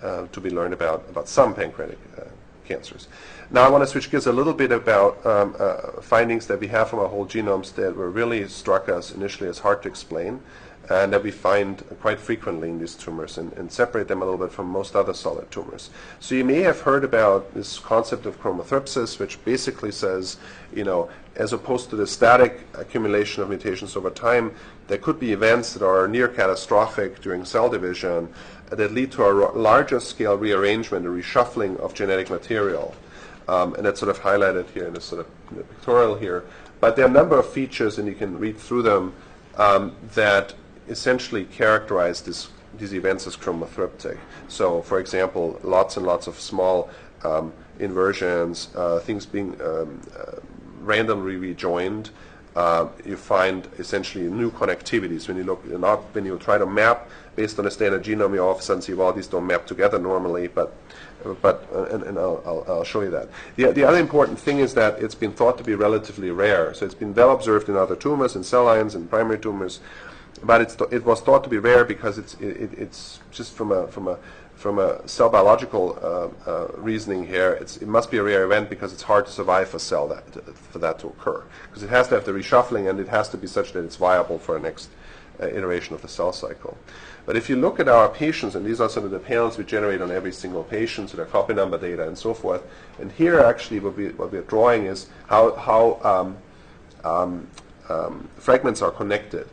to be learned about some pancreatic cancers. Now I want to switch gears a little bit about findings that we have from our whole genomes that were really struck us initially as hard to explain. and that we find quite frequently in these tumors, and separate them a little bit from most other solid tumors. So you may have heard about this concept of chromothripsis, which basically says, as opposed to the static accumulation of mutations over time, there could be events that are near catastrophic during cell division that lead to a larger scale rearrangement, a reshuffling of genetic material. And that's sort of highlighted here in this sort of pictorial here. But there are a number of features, and you can read through them, that essentially characterize these events as chromothriptic. So, for example, lots and lots of small inversions, things being randomly rejoined. You find essentially new connectivities when you try to map based on a standard genome. You all of a sudden see, well, these don't map together normally, but I'll show you that. The other important thing is that it's been thought to be relatively rare. So it's been well observed in other tumors, in cell lines, and primary tumors, but it was thought to be rare because it's just from a cell biological reasoning here. It must be a rare event because it's hard to survive for that to occur, because it has to have the reshuffling, and it has to be such that it's viable for a next iteration of the cell cycle. But if you look at our patients, and these are some of the panels we generate on every single patient, so their copy number data and so forth, and here actually what we're drawing is how fragments are connected.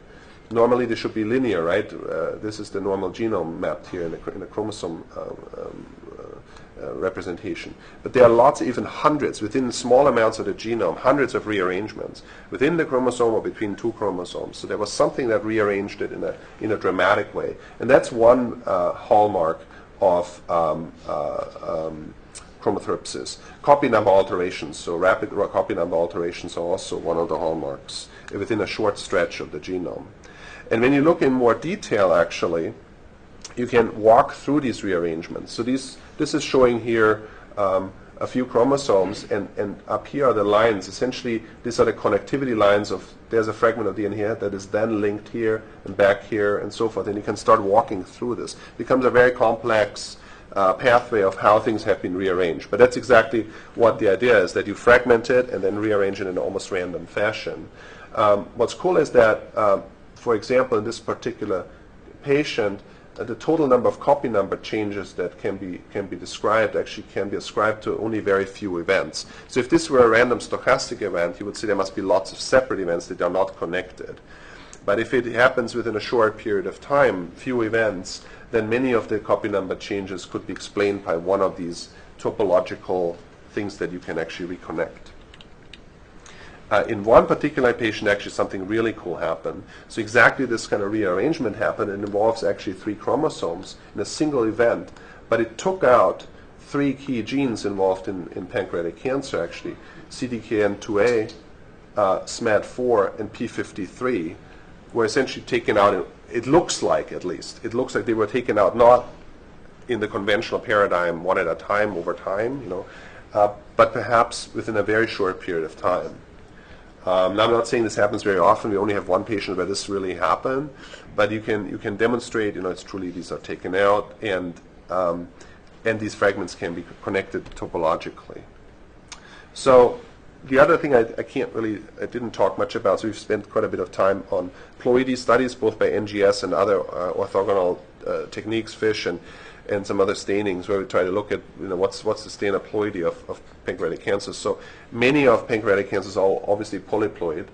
Normally they should be linear, right? This is the normal genome mapped here in the chromosome representation. But there are lots, even hundreds, within small amounts of the genome, hundreds of rearrangements within the chromosome or between two chromosomes. So there was something that rearranged it in a dramatic way. And that's one hallmark of chromothripsis. Copy number alterations, so rapid copy number alterations are also one of the hallmarks within a short stretch of the genome. And when you look in more detail, actually, you can walk through these rearrangements. So this is showing here a few chromosomes, and up here are the lines. Essentially, these are the connectivity lines of, there's a fragment of DNA here that is then linked here and back here and so forth, and you can start walking through this. It becomes a very complex pathway of how things have been rearranged. But that's exactly what the idea is, that you fragment it and then rearrange it in an almost random fashion. What's cool is that, for example, in this particular patient, the total number of copy number changes that can be described actually can be ascribed to only very few events. So if this were a random stochastic event, you would say there must be lots of separate events that are not connected. But if it happens within a short period of time, few events, then many of the copy number changes could be explained by one of these topological things that you can actually reconnect. In one particular patient, actually something really cool happened. So exactly this kind of rearrangement happened, and involves actually 3 chromosomes in a single event. But it took out 3 key genes involved in pancreatic cancer, actually. CDKN2A, SMAD4, and P53 were essentially taken out. It looks like, at least, it looks like they were taken out not in the conventional paradigm, one at a time over time, but perhaps within a very short period of time. Now, I'm not saying this happens very often. We only have one patient where this really happened, but you can demonstrate, it's truly these are taken out, and these fragments can be connected topologically. So the other thing I didn't talk much about, so we've spent quite a bit of time on ploidy studies, both by NGS and other orthogonal techniques, FISH and some other stainings, where we try to look at what's the stain of ploidy of pancreatic cancers. So many of pancreatic cancers are obviously polyploid.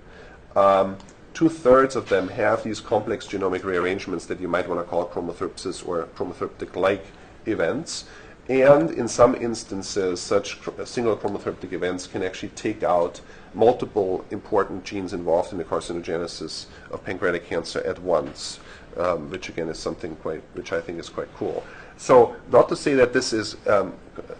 2/3 of them have these complex genomic rearrangements that you might want to call chromothripsis or chromothriptic-like events. And in some instances, such single chromothriptic events can actually take out multiple important genes involved in the carcinogenesis of pancreatic cancer at once, which again is something which I think is quite cool. So not to say that this is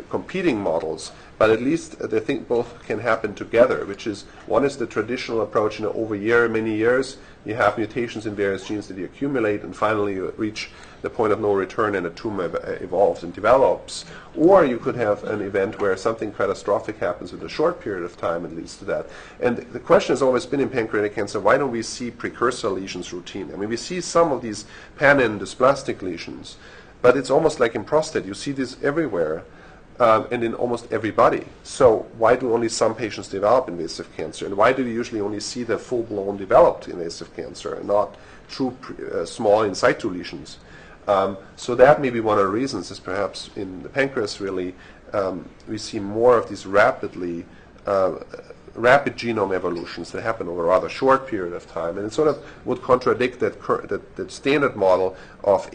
competing models, but at least I think both can happen together, which is, one is the traditional approach, over many years, you have mutations in various genes that you accumulate, and finally you reach the point of no return and a tumor evolves and develops. Or you could have an event where something catastrophic happens in a short period of time and leads to that. And the question has always been in pancreatic cancer, why don't we see precursor lesions routinely? I mean, we see some of these pan-end dysplastic lesions, but it's almost like in prostate. You see this everywhere and in almost everybody. So why do only some patients develop invasive cancer? And why do you usually only see the full-blown developed invasive cancer and not true small in situ lesions. So that may be one of the reasons is perhaps in the pancreas really we see more of these rapid genome evolutions that happen over a rather short period of time, and it sort of would contradict that standard model of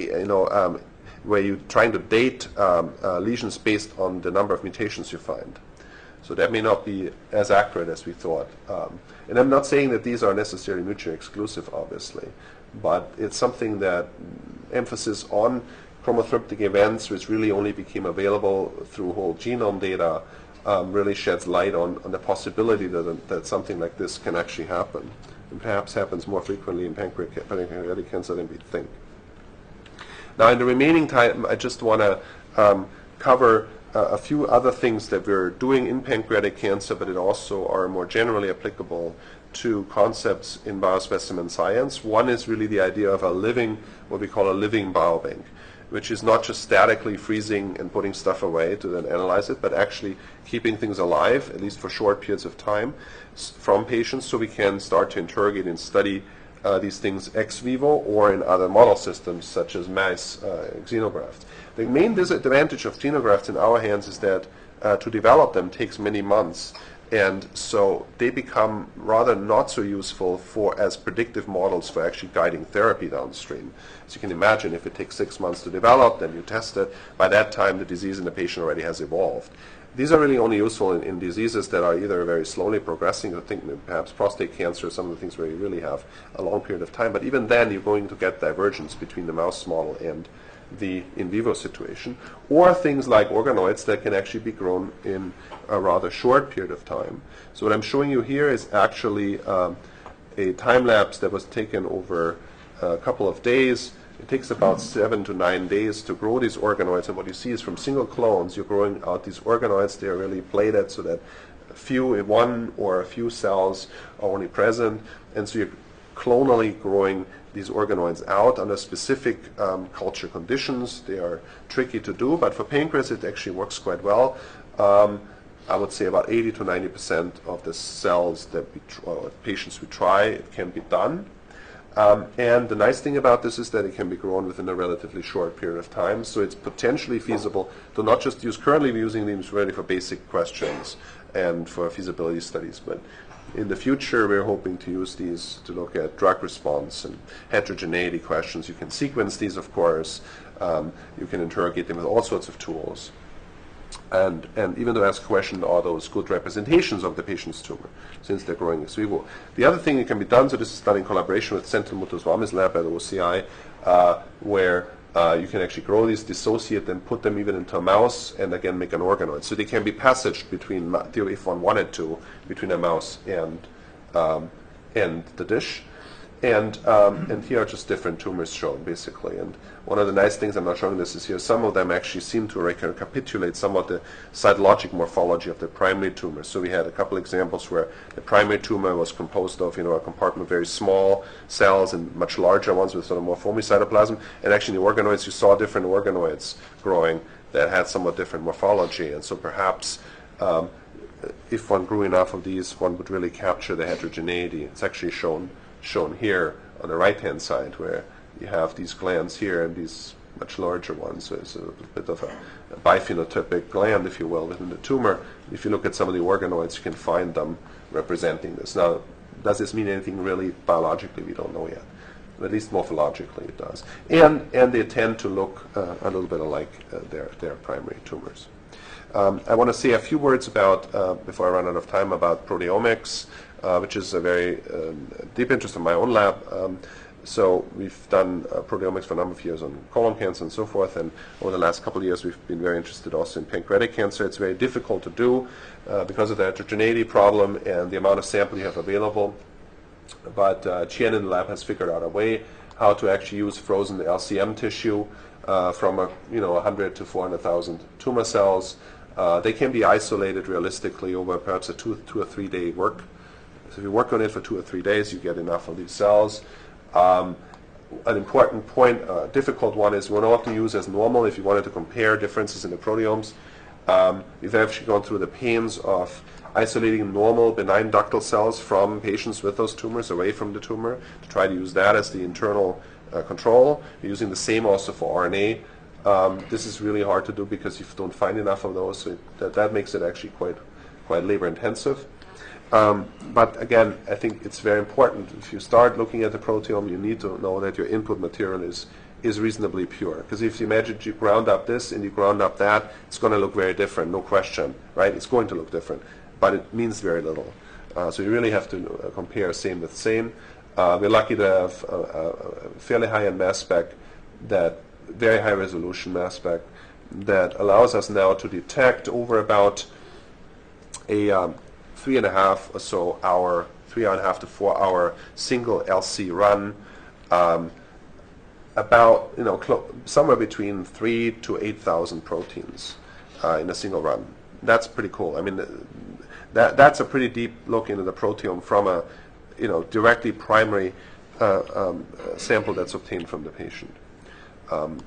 where you're trying to date lesions based on the number of mutations you find. So that may not be as accurate as we thought. And I'm not saying that these are necessarily mutually exclusive, obviously, but it's something that emphasis on chromothriptic events, which really only became available through whole genome data, really sheds light on the possibility that something like this can actually happen, and perhaps happens more frequently in pancreatic cancer than we think. Now, in the remaining time, I just want to cover a few other things that we're doing in pancreatic cancer, but it also are more generally applicable to concepts in biospecimen science. One is really the idea of what we call a living biobank, which is not just statically freezing and putting stuff away to then analyze it, but actually keeping things alive, at least for short periods of time, from patients, so we can start to interrogate and study these things ex vivo or in other model systems such as mice xenografts. The main disadvantage of xenografts in our hands is that to develop them takes many months, and so they become rather not so useful as predictive models for actually guiding therapy downstream. So you can imagine if it takes 6 months to develop, then you test it. By that time, the disease in the patient already has evolved. These are really only useful in diseases that are either very slowly progressing, I think perhaps prostate cancer, some of the things where you really have a long period of time. But even then, you're going to get divergence between the mouse model and the in vivo situation, or things like organoids that can actually be grown in a rather short period of time. So what I'm showing you here is actually a time lapse that was taken over a couple of days. It takes about 7 to 9 days to grow these organoids, and what you see is from single clones, you're growing out these organoids. They're really plated so that one or a few cells are only present, and so you're clonally growing these organoids out under specific culture conditions. They are tricky to do, but for pancreas it actually works quite well. I would say about 80 to 90% of the cells that patients we try, it can be done. And the nice thing about this is that it can be grown within a relatively short period of time, so it's potentially feasible to not just use, currently we're using these really for basic questions and for feasibility studies, but in the future we're hoping to use these to look at drug response and heterogeneity questions. You can sequence these, of course. You can interrogate them with all sorts of tools. And even to ask a question, are those good representations of the patient's tumor, since they're growing ex vivo? The other thing that can be done, so this is done in collaboration with Senthil Muthuswami's lab at OCI, where you can actually grow these, dissociate them, put them even into a mouse, and again make an organoid. So they can be passaged between, if one wanted to, between a mouse and the dish. And here are just different tumors shown, basically. And one of the nice things, I'm not showing this, is here some of them actually seem to recapitulate somewhat the cytologic morphology of the primary tumor. So we had a couple examples where the primary tumor was composed of, a compartment of very small cells and much larger ones with sort of more foamy cytoplasm. And actually in the organoids, you saw different organoids growing that had somewhat different morphology. And so perhaps if one grew enough of these, one would really capture the heterogeneity. It's actually shown here on the right-hand side, where you have these glands here and these much larger ones. So it's a bit of a biphenotypic gland, if you will, within the tumor. If you look at some of the organoids, you can find them representing this. Now, does this mean anything really biologically? We don't know yet. But at least morphologically it does. And they tend to look a little bit alike their primary tumors. I want to say a few words about, before I run out of time, about proteomics, which is a very deep interest in my own lab. So we've done proteomics for a number of years on colon cancer and so forth, and over the last couple of years we've been very interested also in pancreatic cancer. It's very difficult to do because of the heterogeneity problem and the amount of sample you have available. But Chien in the lab has figured out a way how to actually use frozen LCM tissue from 100 to 400,000 tumor cells. They can be isolated realistically over perhaps a 2 or 3 day work. So if you work on it for 2 or 3 days, you get enough of these cells. An important point, difficult one, is we're not to use as normal if you wanted to compare differences in the proteomes. We've actually gone through the pains of isolating normal benign ductal cells from patients with those tumors away from the tumor to try to use that as the internal control. We're using the same also for RNA. This is really hard to do because you don't find enough of those, so that makes it actually quite labor intensive. But again, I think it's very important. If you start looking at the proteome, you need to know that your input material is reasonably pure. Because if you imagine you ground up this and you ground up that, it's going to look very different, no question, right? It's going to look different, but it means very little. So you really have to compare same with same. We're lucky to have a fairly high-end mass spec, that very high resolution mass spec, that allows us now to detect over about a 3.5 or so hour, 3.5 to 4 hour single LC run, about somewhere between 3,000 to 8,000 proteins in a single run. That's pretty cool. I mean, that's a pretty deep look into the proteome from a directly primary sample that's obtained from the patient.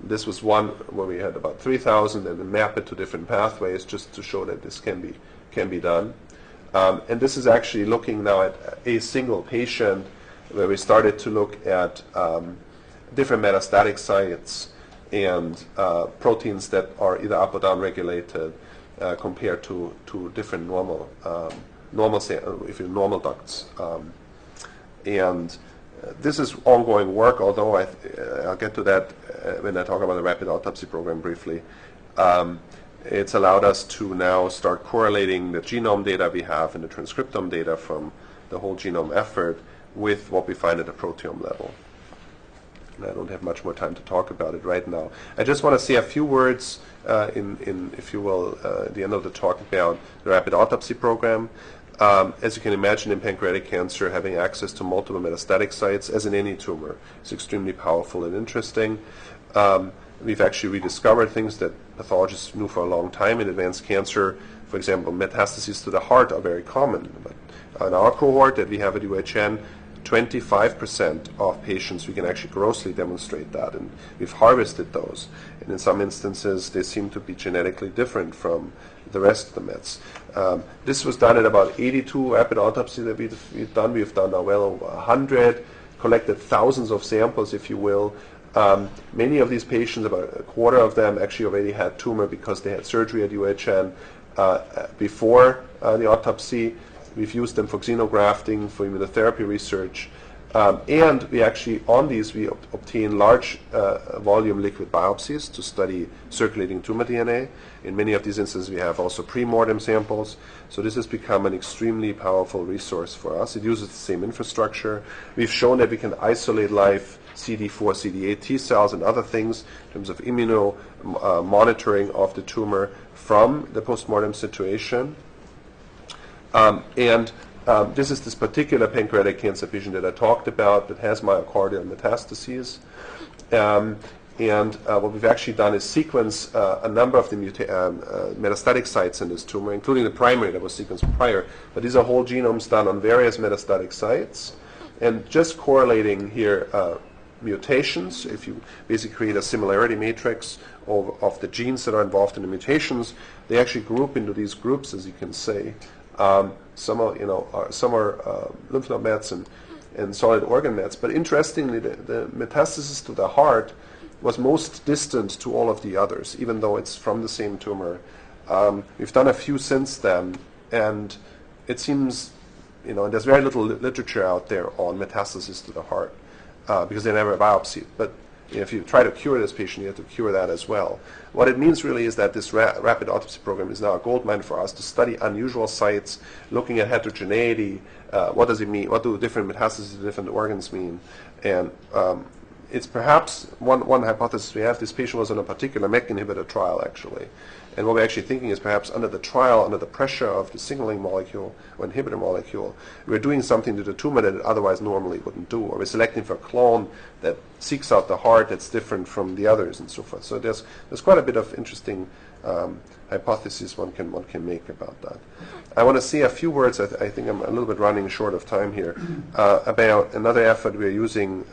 This was one where we had about 3,000 and then map it to different pathways just to show that this can be done. And this is actually looking now at a single patient where we started to look at different metastatic sites and proteins that are either up or down regulated compared to different normal ducts. And this is ongoing work, although I'll get to that when I talk about the rapid autopsy program briefly. It's allowed us to now start correlating the genome data we have and the transcriptome data from the whole genome effort with what we find at the proteome level. And I don't have much more time to talk about it right now. I just want to say a few words, if you will, at the end of the talk about the rapid autopsy program. As you can imagine, in pancreatic cancer, having access to multiple metastatic sites, as in any tumor, is extremely powerful and interesting. We've actually rediscovered things that pathologists knew for a long time. In advanced cancer, for example, metastases to the heart are very common. But in our cohort that we have at UHN, 25% of patients, we can actually grossly demonstrate that. And we've harvested those. And in some instances, they seem to be genetically different from the rest of the mets. This was done at about 82 rapid autopsies that we've done. We've done now well over 100, collected thousands of samples, if you will. Many of these patients, about a quarter of them, actually already had tumor because they had surgery at UHN before the autopsy. We've used them for xenografting, for immunotherapy research. And we actually, on these, we obtain large volume liquid biopsies to study circulating tumor DNA. In many of these instances, we have also pre-mortem samples. So this has become an extremely powerful resource for us. It uses the same infrastructure. We've shown that we can isolate live CD4, CD8 T cells and other things in terms of immuno monitoring of the tumor from the postmortem situation. This is this particular pancreatic cancer patient that I talked about that has myocardial metastases. What we've actually done is sequence a number of the metastatic sites in this tumor, including the primary that was sequenced prior. But these are whole genomes done on various metastatic sites. And just correlating here mutations, if you basically create a similarity matrix of the genes that are involved in the mutations, they actually group into these groups, as you can see. Some are lymph node mets and solid organ mets. But interestingly, the metastasis to the heart was most distant to all of the others, even though it's from the same tumor. We've done a few since then, and it seems, there's very little literature out there on metastasis to the heart because they never biopsied. But if you try to cure this patient, you have to cure that as well. What it means really is that this rapid autopsy program is now a goldmine for us to study unusual sites, looking at heterogeneity. What does it mean? What do different metastases to different organs mean? And it's perhaps one hypothesis we have. This patient was on a particular MEK inhibitor trial, actually. And what we're actually thinking is perhaps under the trial, under the pressure of the signaling molecule or inhibitor molecule, we're doing something to the tumor that it otherwise normally wouldn't do. Or we're selecting for a clone that seeks out the heart that's different from the others and so forth. So there's quite a bit of interesting hypotheses one can make about that. I want to say a few words, I think I'm a little bit running short of time here, about another effort we're using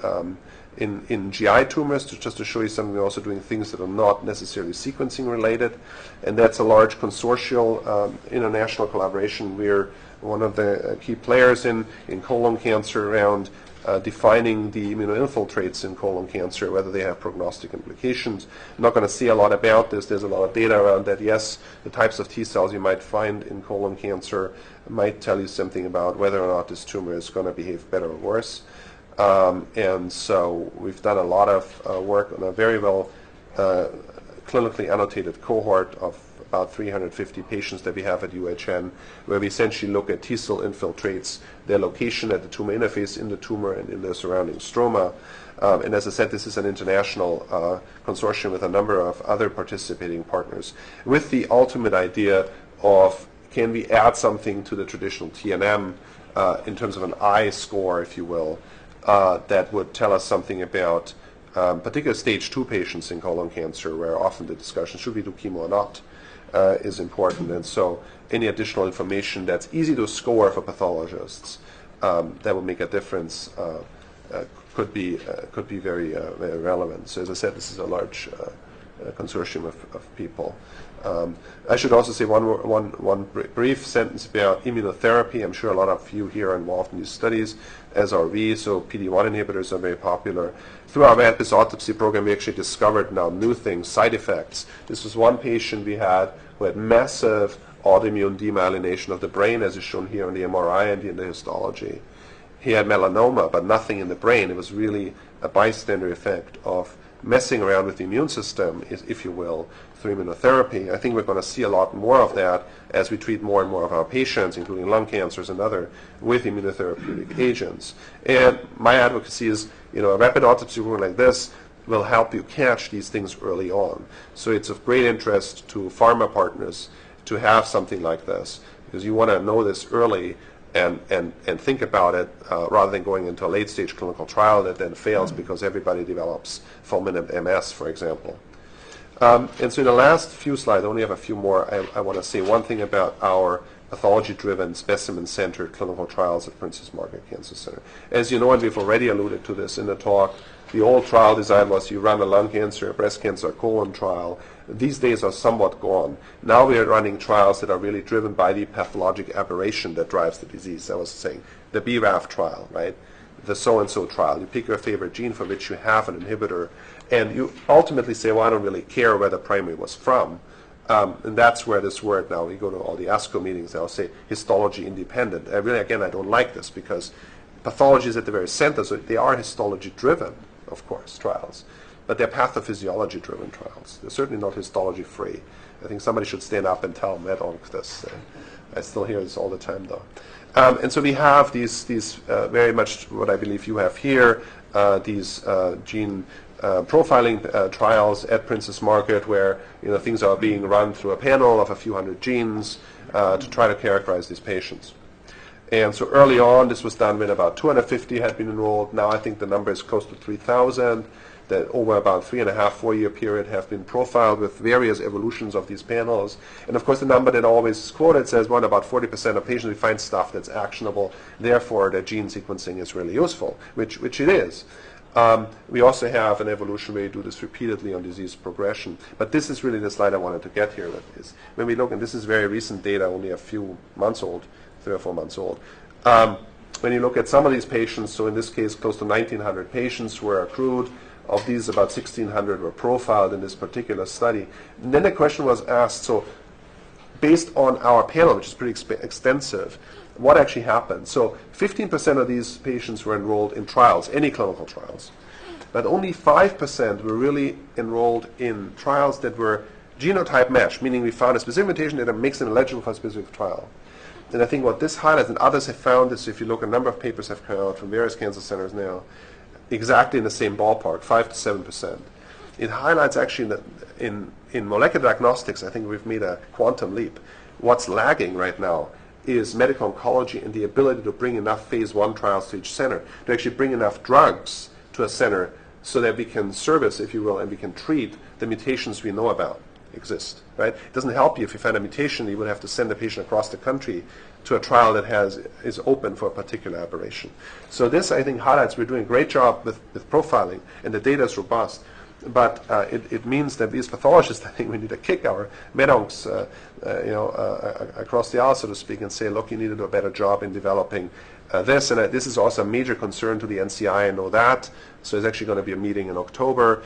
in GI tumors, just to show you something. We're also doing things that are not necessarily sequencing related, and that's a large consortial international collaboration. We're one of the key players in colon cancer around defining the immunoinfiltrates in colon cancer, whether they have prognostic implications. I'm not going to say a lot about this. There's a lot of data around that. Yes, the types of T cells you might find in colon cancer might tell you something about whether or not this tumor is going to behave better or worse. And so we've done a lot of work on a very well clinically annotated cohort of about 350 patients that we have at UHN, where we essentially look at T cell infiltrates, their location at the tumor interface in the tumor and in the surrounding stroma. And as I said, this is an international consortium with a number of other participating partners, with the ultimate idea of, can we add something to the traditional TNM in terms of an I score, if you will, that would tell us something about particular stage 2 patients in colon cancer, where often the discussion, should we do chemo or not, is important. And so any additional information that's easy to score for pathologists that will make a difference could be very, very relevant. So as I said, this is a large consortium of people. I should also say one brief sentence about immunotherapy. I'm sure a lot of you here are involved in these studies, as are we. So PD-1 inhibitors are very popular. Through our adverse autopsy program, we actually discovered now new things, side effects. This was one patient we had who had massive autoimmune demyelination of the brain, as is shown here on the MRI and in the histology. He had melanoma, but nothing in the brain. It was really a bystander effect of messing around with the immune system, if you will, through immunotherapy. I think we're going to see a lot more of that as we treat more and more of our patients, including lung cancers and other, with immunotherapeutic agents. And my advocacy is, a rapid autopsy program like this will help you catch these things early on. So it's of great interest to pharma partners to have something like this, because you want to know this early and think about it rather than going into a late-stage clinical trial that then fails because everybody develops fulminant MS, for example. And so in the last few slides, I only have a few more, I want to say one thing about our pathology-driven, specimen-centered clinical trials at Princess Margaret Cancer Center. As you know, and we've already alluded to this in the talk, the old trial design was you run a lung cancer, a breast cancer, a colon trial. These days are somewhat gone. Now we are running trials that are really driven by the pathologic aberration that drives the disease. I was saying the BRAF trial, right? The so-and-so trial. You pick your favorite gene for which you have an inhibitor, and you ultimately say, well, I don't really care where the primary was from. And that's where this word, now we go to all the ASCO meetings, they'll say histology independent. I don't like this, because pathology is at the very center, so they are histology driven, of course, trials. But they're pathophysiology driven trials. They're certainly not histology free. I think somebody should stand up and tell Med-Onc this. I still hear this all the time, though. And so we have these very much what I believe you have here, these gene profiling trials at Princess Margaret, where things are being run through a panel of a few hundred genes to try to characterize these patients. And so early on, this was done when about 250 had been enrolled. Now I think the number is close to 3,000 that over about 3.5-4 year period have been profiled with various evolutions of these panels. And of course, the number that always quoted says, well, about 40% of patients we find stuff that's actionable. Therefore, the gene sequencing is really useful, which it is. We also have an evolution where you do this repeatedly on disease progression. But this is really the slide I wanted to get here with is when we look, and this is very recent data, only a few months old, 3 or 4 months old. When you look at some of these patients, so in this case, close to 1,900 patients were accrued. Of these, about 1,600 were profiled in this particular study. And then the question was asked, so based on our panel, which is pretty extensive, what actually happened? So 15% of these patients were enrolled in trials, any clinical trials. But only 5% were really enrolled in trials that were genotype matched, meaning we found a specific mutation that makes them eligible for a specific trial. And I think what this highlights, and others have found this, if you look, a number of papers have come out from various cancer centers now, exactly in the same ballpark, 5 to 7%. It highlights actually that in molecular diagnostics, I think we've made a quantum leap. What's lagging right now is medical oncology and the ability to bring enough phase 1 trials to each center, to actually bring enough drugs to a center so that we can service, if you will, and we can treat the mutations we know about. exist, right? It doesn't help you if you find a mutation. You would have to send the patient across the country to a trial that is open for a particular aberration. So this, I think, highlights we're doing a great job with profiling, and the data is robust. But it means that we as pathologists, I think we need to kick our medoncs, across the aisle, so to speak, and say, look, you need to do a better job in developing this. And this is also a major concern to the NCI, I know that. So there's actually going to be a meeting in October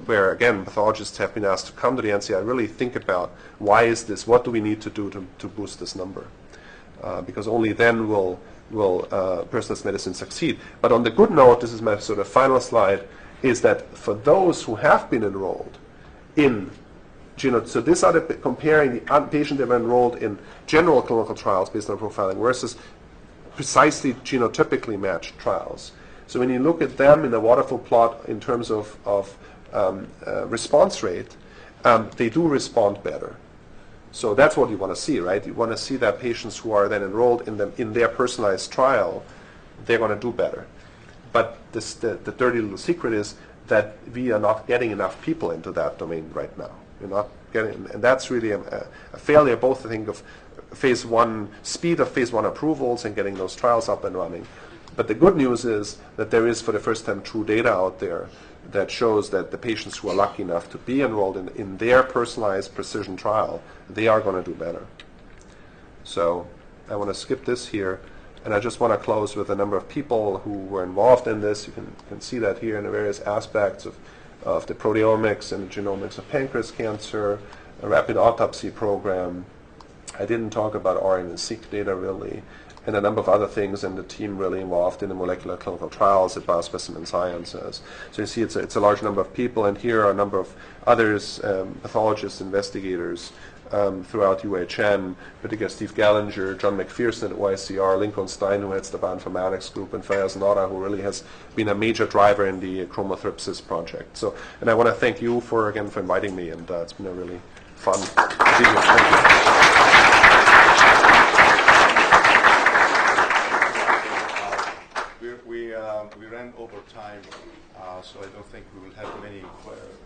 where, again, pathologists have been asked to come to the NCI and really think about why is this, what do we need to do to boost this number? Because only then will personalized medicine succeed. But on the good note, this is my sort of final slide, is that for those who have been enrolled in so these are comparing the patients that were enrolled in general clinical trials based on profiling versus precisely genotypically matched trials. So when you look at them in the waterfall plot in terms of response rate, they do respond better. So that's what you want to see, right? You want to see that patients who are then enrolled in their personalized trial, they're going to do better. But the dirty little secret is that we are not getting enough people into that domain right now. We're not getting, and that's really a failure, both I think of phase one, speed of phase one approvals and getting those trials up and running. But the good news is that there is, for the first time, true data out there that shows that the patients who are lucky enough to be enrolled in their personalized precision trial, they are going to do better. So I want to skip this here. And I just want to close with a number of people who were involved in this. You can see that here in the various aspects of the proteomics and the genomics of pancreas cancer, a rapid autopsy program. I didn't talk about RNA-seq data really, and a number of other things, and the team really involved in the molecular clinical trials at Biospecimen Sciences. So you see it's a large number of people, and here are a number of others, pathologists, investigators, throughout UHN, particularly Steve Gallinger, John McPherson at YCR, Lincoln Stein, who heads the bioinformatics group, and Fayaz Nora, who really has been a major driver in the chromothripsis project. So, and I want to thank you for inviting me, and it's been a really fun video. We ran over time, so I don't think we will have many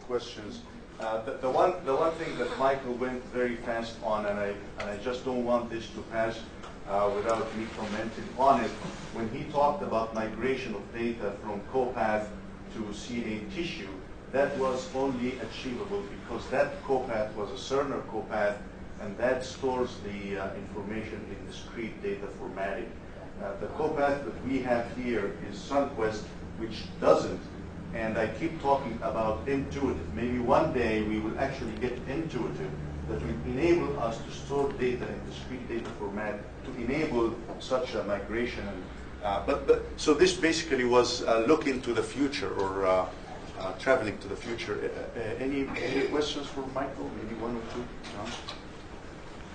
questions. The one thing that Michael went very fast on, and I just don't want this to pass without me commenting on it. When he talked about migration of data from CoPath to CA tissue, that was only achievable because that CoPath was a Cerner CoPath, and that stores the information in discrete data formatting. The CoPath that we have here is SunQuest, which doesn't. And I keep talking about intuitive. Maybe one day we will actually get intuitive that will enable us to store data in discrete data format to enable such a migration. So this basically was look into the future or traveling to the future. Any questions for Michael? Maybe one or two? No?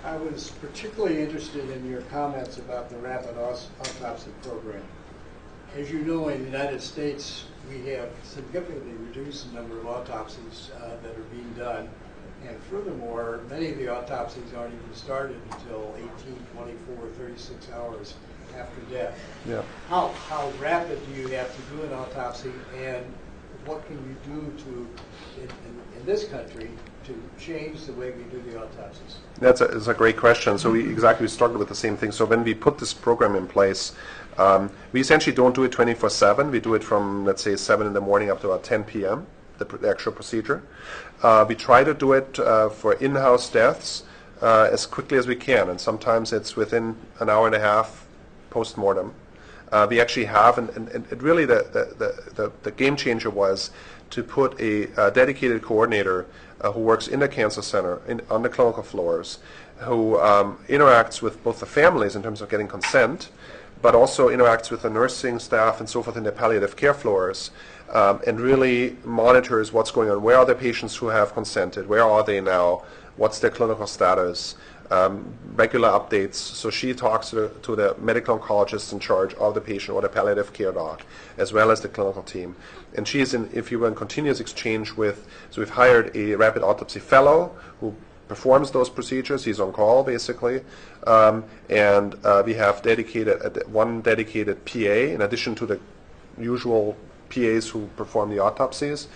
I was particularly interested in your comments about the rapid autopsy program. As you know, in the United States, we have significantly reduced the number of autopsies that are being done. And furthermore, many of the autopsies aren't even started until 18, 24, 36 hours after death. Yeah. How rapid do you have to do an autopsy, and what can you do to, in this country, to change the way we do the autopsies? That's a great question. So we started with the same thing. So when we put this program in place, we essentially don't do it 24/7. We do it from, let's say, 7 in the morning up to about 10 p.m., the actual procedure. We try to do it for in-house deaths as quickly as we can, and sometimes it's within an hour and a half post-mortem. We actually have, and really the game changer was to put a dedicated coordinator who works in the cancer center, on the clinical floors, who interacts with both the families in terms of getting consent, but also interacts with the nursing staff and so forth in the palliative care floors, and really monitors what's going on. Where are the patients who have consented? Where are they now? What's their clinical status? Regular updates. So she talks to the medical oncologist in charge of the patient or the palliative care doc, as well as the clinical team. And she is in continuous exchange with, so we've hired a rapid autopsy fellow who performs those procedures. He's on call, basically. And we have one dedicated PA, in addition to the usual PAs who perform the autopsies,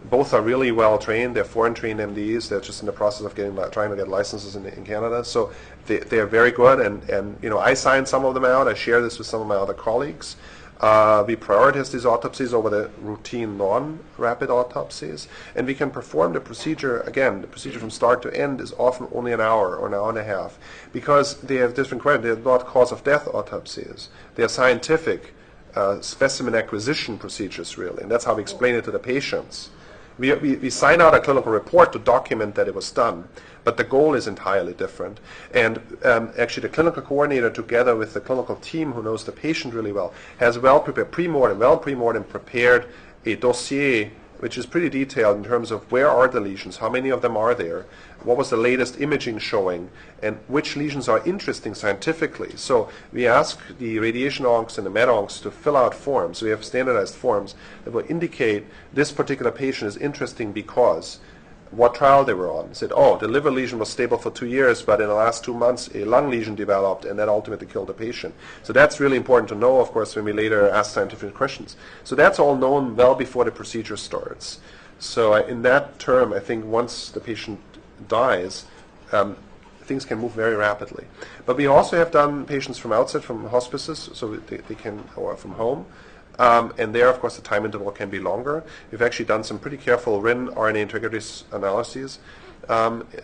Both are really well trained. They're foreign trained MDs. They're just in the process of trying to get licenses in Canada. So they are very good. And you know, I signed some of them out. I share this with some of my other colleagues. We prioritize these autopsies over the routine non-rapid autopsies, and we can perform the procedure, again, the procedure from start to end is often only an hour or an hour and a half, because they have different criteria. They're not cause of death autopsies. They are scientific specimen acquisition procedures, really, and that's how we explain it to the patients. We sign out a clinical report to document that it was done, but the goal is entirely different. And actually the clinical coordinator, together with the clinical team who knows the patient really well, has pre-mortem prepared a dossier which is pretty detailed in terms of where are the lesions, how many of them are there, what was the latest imaging showing, and which lesions are interesting scientifically. So we ask the radiation oncs and the med oncs to fill out forms. We have standardized forms that will indicate this particular patient is interesting because what trial they were on. Said, oh, the liver lesion was stable for 2 years, but in the last 2 months a lung lesion developed, and that ultimately killed the patient. So that's really important to know, of course, when we later ask scientific questions. So that's all known well before the procedure starts. So in that term, I think once the patient dies, things can move very rapidly. But we also have done patients from outside, from hospices, so they can, or from home. And there, of course, the time interval can be longer. We've actually done some pretty careful RNA integrity analyses.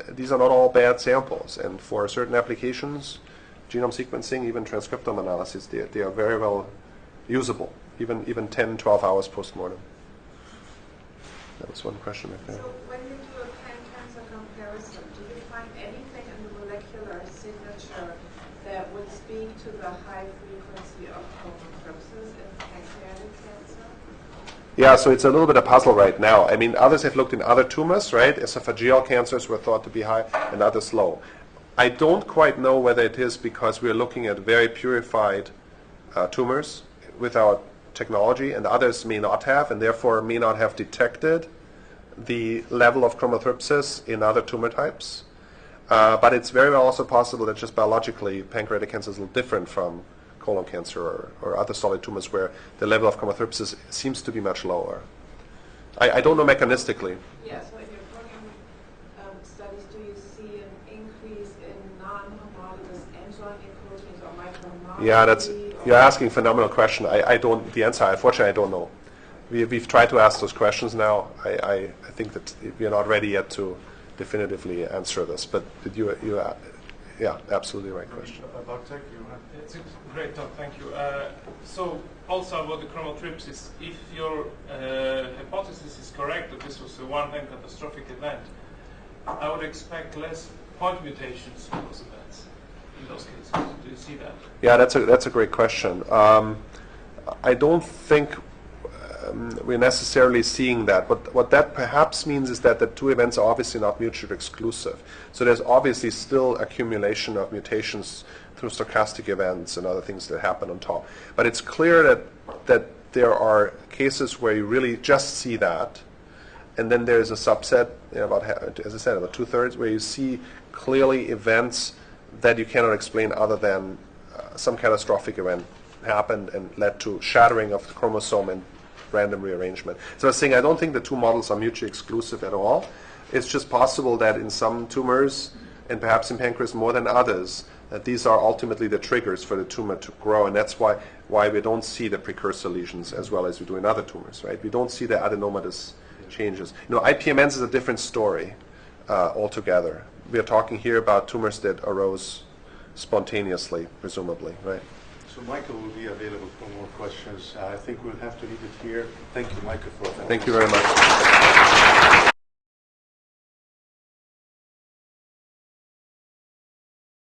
These are not all bad samples, and for certain applications, genome sequencing, even transcriptome analysis, they are very well usable, even 10, 12 hours post-mortem. That was one question right there. So when you do a pan-cancer comparison, do you find anything in the molecular signature that would speak to the high frequency of chromothripsis in pancreatic cancer? Yeah, so it's a little bit of a puzzle right now. I mean, others have looked in other tumors, right? Esophageal cancers were thought to be high and others low. I don't quite know whether it is because we're looking at very purified tumors with our technology, and others may not have, and therefore may not have detected the level of chromothripsis in other tumor types. But it's very well also possible that just biologically pancreatic cancer is a little different from colon cancer or other solid tumors where the level of chromothripsis seems to be much lower. I don't know mechanistically. Yeah, so in your program studies, do you see an increase in non-homologous enzyme proteins or microhomology? Yeah, you're asking a phenomenal question. The answer, unfortunately, I don't know. We've tried to ask those questions now. I think that we're not ready yet to definitively answer this, but yeah, absolutely right question. Dr. It's a great talk, thank you. So also about the chromothripsis, if your hypothesis is correct that this was a one-time catastrophic event, I would expect less point mutations in those events, in those cases. Do you see that? Yeah, that's a great question. I don't think we're necessarily seeing that. But what that perhaps means is that the two events are obviously not mutually exclusive. So there's obviously still accumulation of mutations through stochastic events and other things that happen on top. But it's clear that there are cases where you really just see that, and then there's a subset, as I said, about 2/3, where you see clearly events that you cannot explain other than some catastrophic event happened and led to shattering of the chromosome and random rearrangement. So I was saying I don't think the two models are mutually exclusive at all. It's just possible that in some tumors, and perhaps in pancreas more than others, that these are ultimately the triggers for the tumor to grow, and that's why we don't see the precursor lesions as well as we do in other tumors, right? We don't see the adenomatous changes. IPMNs is a different story altogether. We are talking here about tumors that arose spontaneously, presumably, right? So Michael will be available for more questions. I think we'll have to leave it here. Thank you, Michael, for that. Thank you very much.